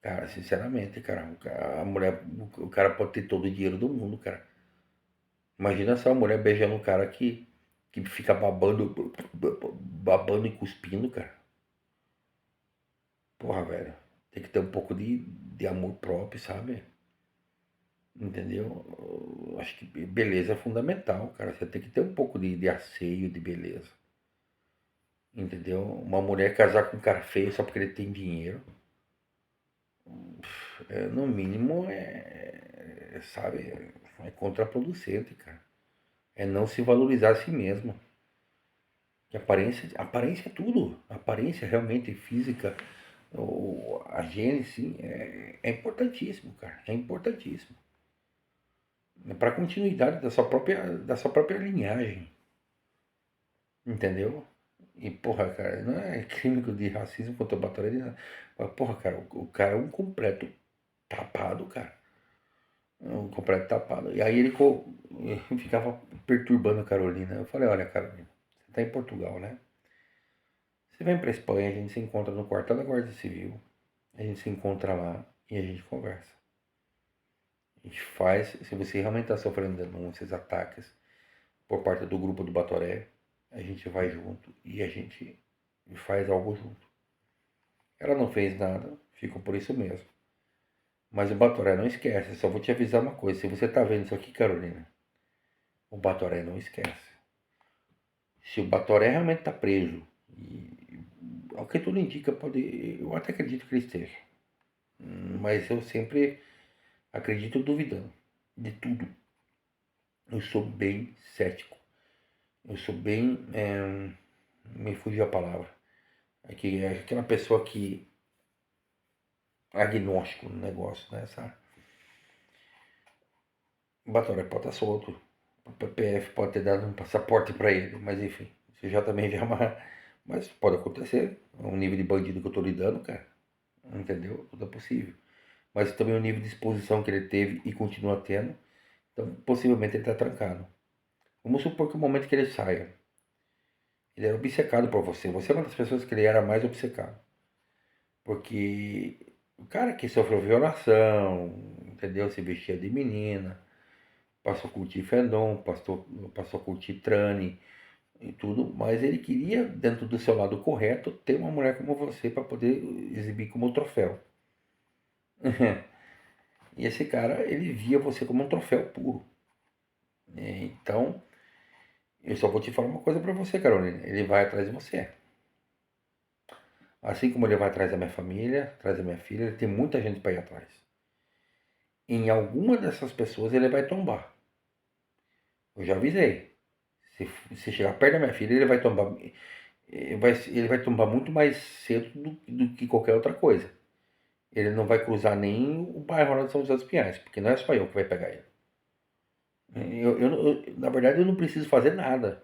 Cara, sinceramente, cara, a mulher, o cara pode ter todo o dinheiro do mundo, cara. Imagina só a mulher beijando um cara que fica babando e cuspindo, cara. Porra, velho. Tem que ter um pouco de amor próprio, sabe? Entendeu? Eu acho que beleza é fundamental, cara. Você tem que ter um pouco de asseio, de beleza. Entendeu? Uma mulher casar com um cara feio só porque ele tem dinheiro, no mínimo, sabe, é contraproducente, cara. É não se valorizar a si mesmo. Que aparência é tudo. Aparência realmente física, a gênese, é importantíssimo, cara. É importantíssimo. É para a continuidade da sua própria linhagem. Entendeu? E, porra, cara, não é crime de racismo contra o Batoré. Mas, porra, cara, o cara é um completo tapado, cara. É um completo tapado. E aí ele ficava perturbando a Carolina. Eu falei, olha, Carolina, você tá em Portugal, né? Você vem pra Espanha, a gente se encontra no quartel da Guarda Civil. A gente se encontra lá e a gente conversa. A gente faz, se você realmente está sofrendo denúncias, ataques por parte do grupo do Batoré, a gente vai junto e a gente faz algo junto. Ela não fez nada, ficou por isso mesmo. Mas o Batoré não esquece, só vou te avisar uma coisa, se você tá vendo isso aqui, Carolina, o Batoré não esquece. Se o Batoré realmente tá preso, e ao que tudo indica, eu até acredito que ele esteja, mas eu sempre acredito duvidando de tudo. Eu sou bem cético. Eu sou bem. Me fugiu a palavra. É aquela pessoa que. Agnóstico no negócio, né? Sabe? O Batoré pode estar solto. O PPF pode ter dado um passaporte para ele, mas enfim. Isso já também já é uma. Mas pode acontecer. É um nível de bandido que eu tô lidando, cara. Entendeu? Tudo é possível. Mas também o nível de exposição que ele teve e continua tendo. Então, possivelmente ele está trancado. Vamos supor que o momento que ele saia, ele era obcecado por você. Você é uma das pessoas que ele era mais obcecado. Porque o cara que sofreu violação, entendeu? Se vestia de menina, passou a curtir Fendon, passou a curtir Trane e tudo, mas ele queria, dentro do seu lado correto, ter uma mulher como você para poder exibir como troféu. E esse cara, ele via você como um troféu puro. Então, eu só vou te falar uma coisa para você, Carolina. Ele vai atrás de você. Assim como ele vai atrás da minha família, atrás da minha filha, ele tem muita gente para ir atrás. Em alguma dessas pessoas ele vai tombar. Eu já avisei. Se chegar perto da minha filha, ele vai tombar. Ele vai tombar muito mais cedo do que qualquer outra coisa. Ele não vai cruzar nem o bairro lá de São José dos Pinhais, porque não é só eu que vai pegar ele. Na verdade, eu não preciso fazer nada.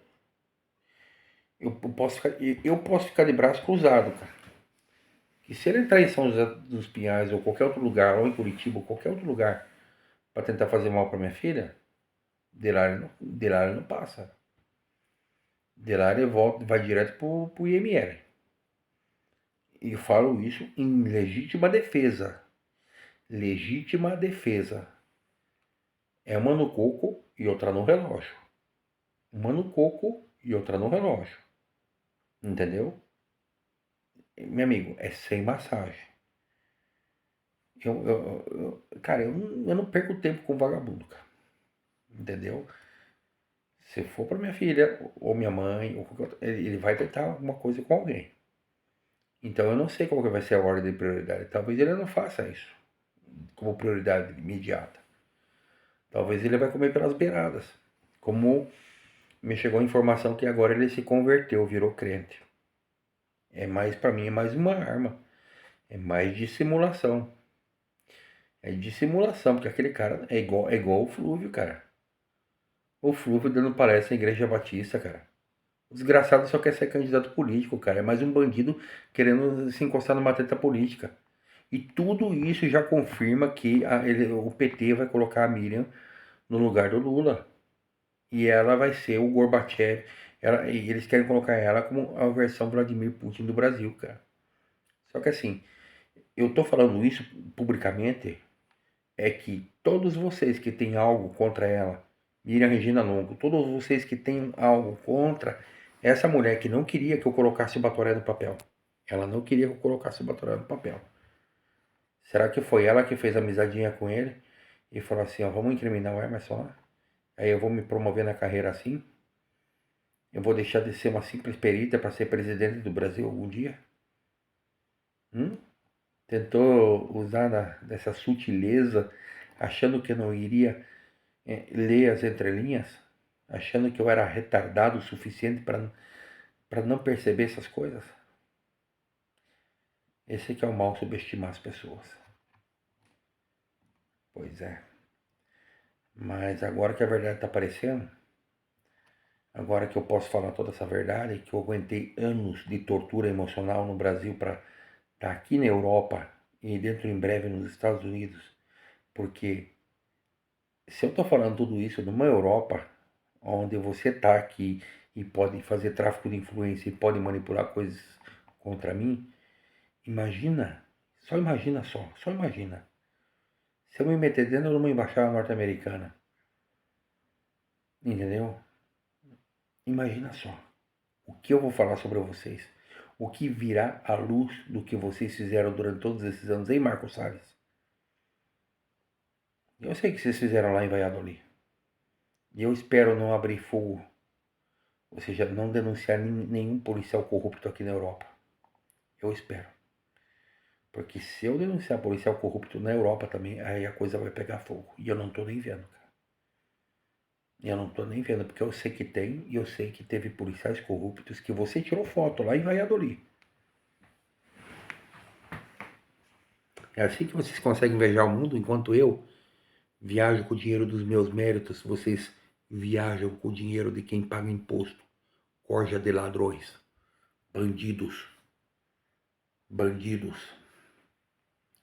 Eu posso ficar de braço cruzado, cara. E se ele entrar em São José dos Pinhais ou qualquer outro lugar, ou em Curitiba, ou qualquer outro lugar, para tentar fazer mal para minha filha, de lá ele não passa. De lá ele volta, vai direto pro IML. E eu falo isso em legítima defesa. Legítima defesa. É uma no coco e outra no relógio. Uma no coco e outra no relógio. Entendeu? Meu amigo, é sem massagem. Cara, eu não perco tempo com vagabundo, cara. Entendeu? Se for para minha filha, ou minha mãe, ou qualquer outra, ele vai tentar alguma coisa com alguém. Então eu não sei qual que vai ser a ordem de prioridade. Talvez ele não faça isso como prioridade imediata. Talvez ele vai comer pelas beiradas. Como me chegou a informação que agora ele se converteu, virou crente. Para mim, é mais uma arma. É mais dissimulação. É dissimulação, porque aquele cara é igual o Flúvio, cara. O Flúvio dando palestra na Igreja Batista, cara. O desgraçado só quer ser candidato político, cara. É mais um bandido querendo se encostar numa treta política. E tudo isso já confirma que o PT vai colocar a Miriam no lugar do Lula. E ela vai ser o Gorbachev. E eles querem colocar ela como a versão Vladimir Putin do Brasil, cara. Só que assim, eu tô falando isso publicamente, é que todos vocês que têm algo contra ela, Miriam Regina Longo, todos vocês que têm algo contra essa mulher que não queria que eu colocasse o Batoré no papel. Ela não queria que eu colocasse o Batoré no papel. Será que foi ela que fez amizadinha com ele e falou assim, ó, vamos incriminar o Emerson lá? Aí eu vou me promover na carreira assim? Eu vou deixar de ser uma simples perita para ser presidente do Brasil algum dia? Hum? Tentou usar dessa sutileza, achando que eu não iria ler as entrelinhas, achando que eu era retardado o suficiente para não perceber essas coisas. Esse que é o mal subestimar as pessoas. Pois é. Mas agora que a verdade está aparecendo, agora que eu posso falar toda essa verdade, que eu aguentei anos de tortura emocional no Brasil para estar aqui na Europa e dentro em breve nos Estados Unidos, porque se eu estou falando tudo isso numa Europa onde você está aqui e pode fazer tráfico de influência e pode manipular coisas contra mim, imagina, só imagina, se eu me meter dentro de uma embaixada norte-americana, entendeu? Imagina só o que eu vou falar sobre vocês, o que virá à luz do que vocês fizeram durante todos esses anos, hein, Marcos Salles? Eu sei que vocês fizeram lá em Valladolid. E eu espero não abrir fogo, ou seja, não denunciar nenhum policial corrupto aqui na Europa. Eu espero. Porque se eu denunciar policial corrupto na Europa também, aí a coisa vai pegar fogo. E eu não tô nem vendo, cara. Eu não tô nem vendo, porque eu sei que tem, e eu sei que teve policiais corruptos que você tirou foto lá em Valladolid. É assim que vocês conseguem viajar o mundo, enquanto eu viajo com o dinheiro dos meus méritos, vocês viajam com o dinheiro de quem paga imposto. Corja de ladrões, bandidos, bandidos,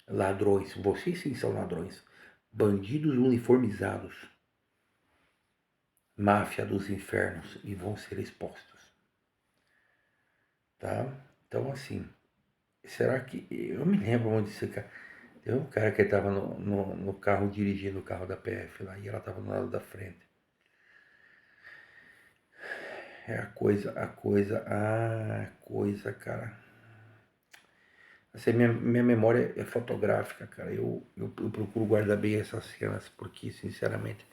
ladrões. Vocês sim são ladrões. Bandidos uniformizados. Máfia dos infernos e vão ser expostos. Tá? Então, assim, será que. Eu me lembro onde esse cara. Tem um cara que estava no carro dirigindo o carro da PF lá e ela estava no lado da frente. É a coisa, cara. Assim, minha memória é fotográfica, cara. Eu procuro guardar bem essas cenas, porque, sinceramente.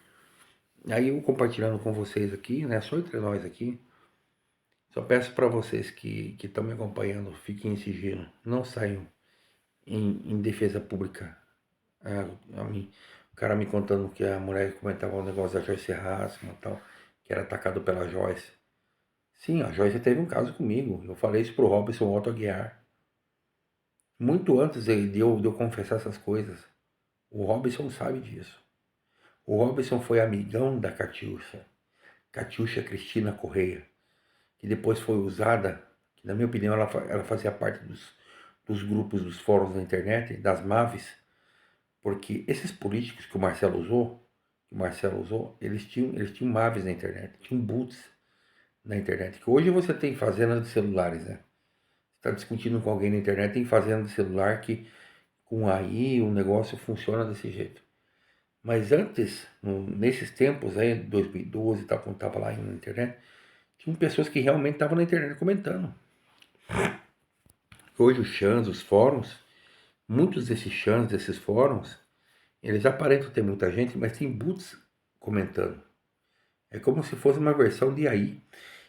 Aí eu compartilhando com vocês aqui, né? Só entre nós aqui. Só peço para vocês que estão me acompanhando, fiquem em sigilo. Não saiam em defesa pública. O cara me contando que a mulher comentava o negócio da Joyce Hasselman e tal, que era atacado pela Joyce. Sim, a Joyce teve um caso comigo. Eu falei isso pro Robson Otto Aguiar. Muito antes de eu confessar essas coisas. O Robson sabe disso. O Robson foi amigão da Catiúcia Cristina Correia, que depois foi usada, que na minha opinião ela fazia parte dos grupos, dos fóruns da internet, das MAVs, porque esses políticos que o Marcelo usou, eles tinham MAVs na internet, tinham boots na internet, que hoje você tem fazenda de celulares, né? Você está discutindo com alguém na internet, tem fazenda de celular que com AI o negócio funciona desse jeito. Mas antes, nesses tempos aí, 2012 e tal, quando estava lá na internet, tinham pessoas que realmente estavam na internet comentando. Hoje os chans, os fóruns, muitos desses chans, desses fóruns, eles aparentam ter muita gente, mas tem bots comentando. É como se fosse uma versão de AI.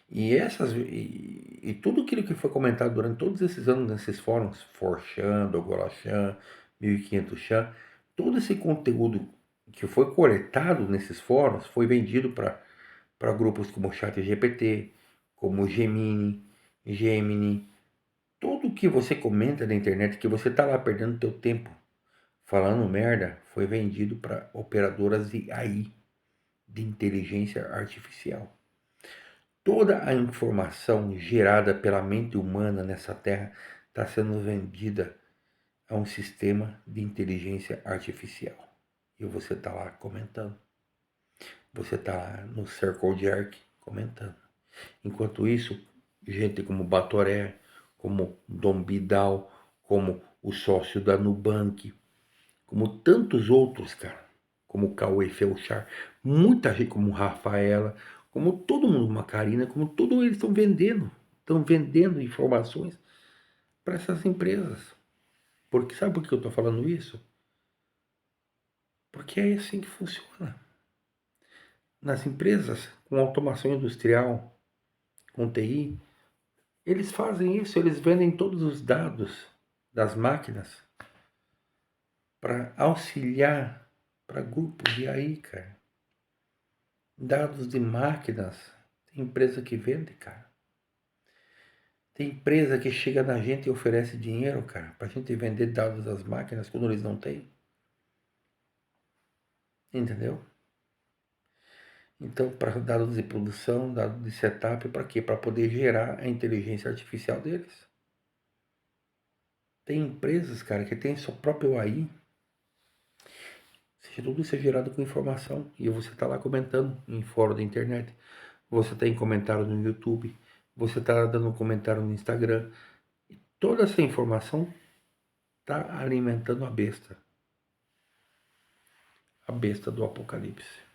E tudo aquilo que foi comentado durante todos esses anos nesses fóruns, 4chan, Dogorachan, 1500 Chan, todo esse conteúdo que foi coletado nesses fóruns foi vendido para grupos como ChatGPT, como Gemini, tudo que você comenta na internet, que você tá lá perdendo teu tempo falando merda, foi vendido para operadoras de AI, de inteligência artificial. Toda a informação gerada pela mente humana nessa terra está sendo vendida a um sistema de inteligência artificial. E você está lá comentando. Você está lá no Circle Jerk comentando. Enquanto isso, gente como Batoré, como Dom Bidal, como o sócio da Nubank, como tantos outros, cara, como Cauê Felchar, muita gente como Rafaela, como todo mundo, Macarina, como todos eles estão vendendo informações para essas empresas. Porque sabe por que eu estou falando isso? Porque é assim que funciona. Nas empresas com automação industrial, com TI, eles fazem isso, eles vendem todos os dados das máquinas para auxiliar para grupos. E aí, cara, dados de máquinas, tem empresa que vende, cara. Tem empresa que chega na gente e oferece dinheiro, cara, pra gente vender dados das máquinas quando eles não têm. Entendeu? Então, para dados de produção, dados de setup, para quê? Para poder gerar a inteligência artificial deles. Tem empresas, cara, que tem seu próprio AI. Tudo isso é gerado com informação. E você está lá comentando em fórum da internet. Você tem comentário no YouTube. Você está dando um comentário no Instagram. E toda essa informação está alimentando a besta. A besta do apocalipse.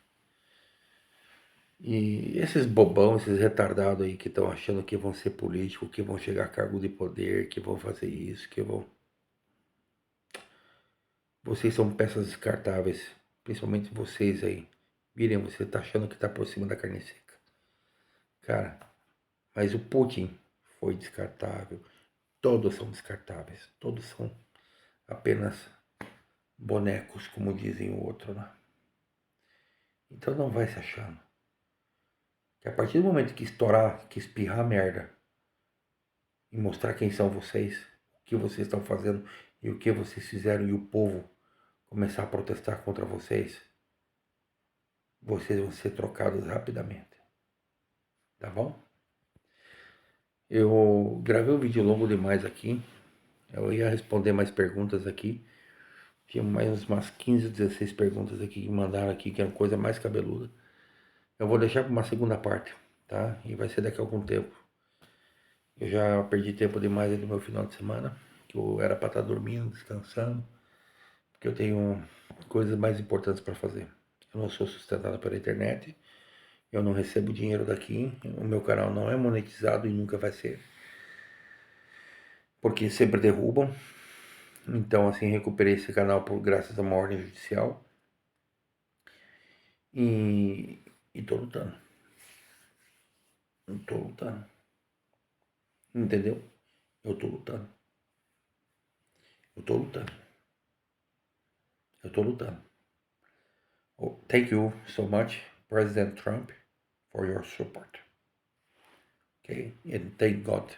E esses bobão, esses retardados aí que estão achando que vão ser políticos, que vão chegar a cargo de poder, que vão fazer isso, que vão. Vocês são peças descartáveis, principalmente vocês aí. Virem, você tá achando que tá por cima da carne seca. Cara, mas o Putin foi descartável. Todos são descartáveis. Todos são apenas bonecos, como dizem o outro lá. Então não vai se achando. Que a partir do momento que estourar, que espirrar merda, e mostrar quem são vocês, o que vocês estão fazendo e o que vocês fizeram e o povo começar a protestar contra vocês, vocês vão ser trocados rapidamente. Tá bom? Eu gravei um vídeo longo demais aqui. Eu ia responder mais perguntas aqui. Tinha mais umas 15, 16 perguntas aqui que mandaram aqui, que é uma coisa mais cabeluda. Eu vou deixar para uma segunda parte, tá? E vai ser daqui a algum tempo. Eu já perdi tempo demais no meu final de semana, que eu era para estar dormindo, descansando, porque eu tenho coisas mais importantes para fazer. Eu não sou sustentado pela internet, eu não recebo dinheiro daqui, o meu canal não é monetizado e nunca vai ser, porque sempre derrubam. Então, assim, recuperei esse canal por graças a uma ordem judicial e tô lutando. Tô lutando. Entendeu? Eu tô lutando. Eu tô lutando. Eu tô lutando. Oh, thank you so much, President Trump, for your support. Okay? And thank God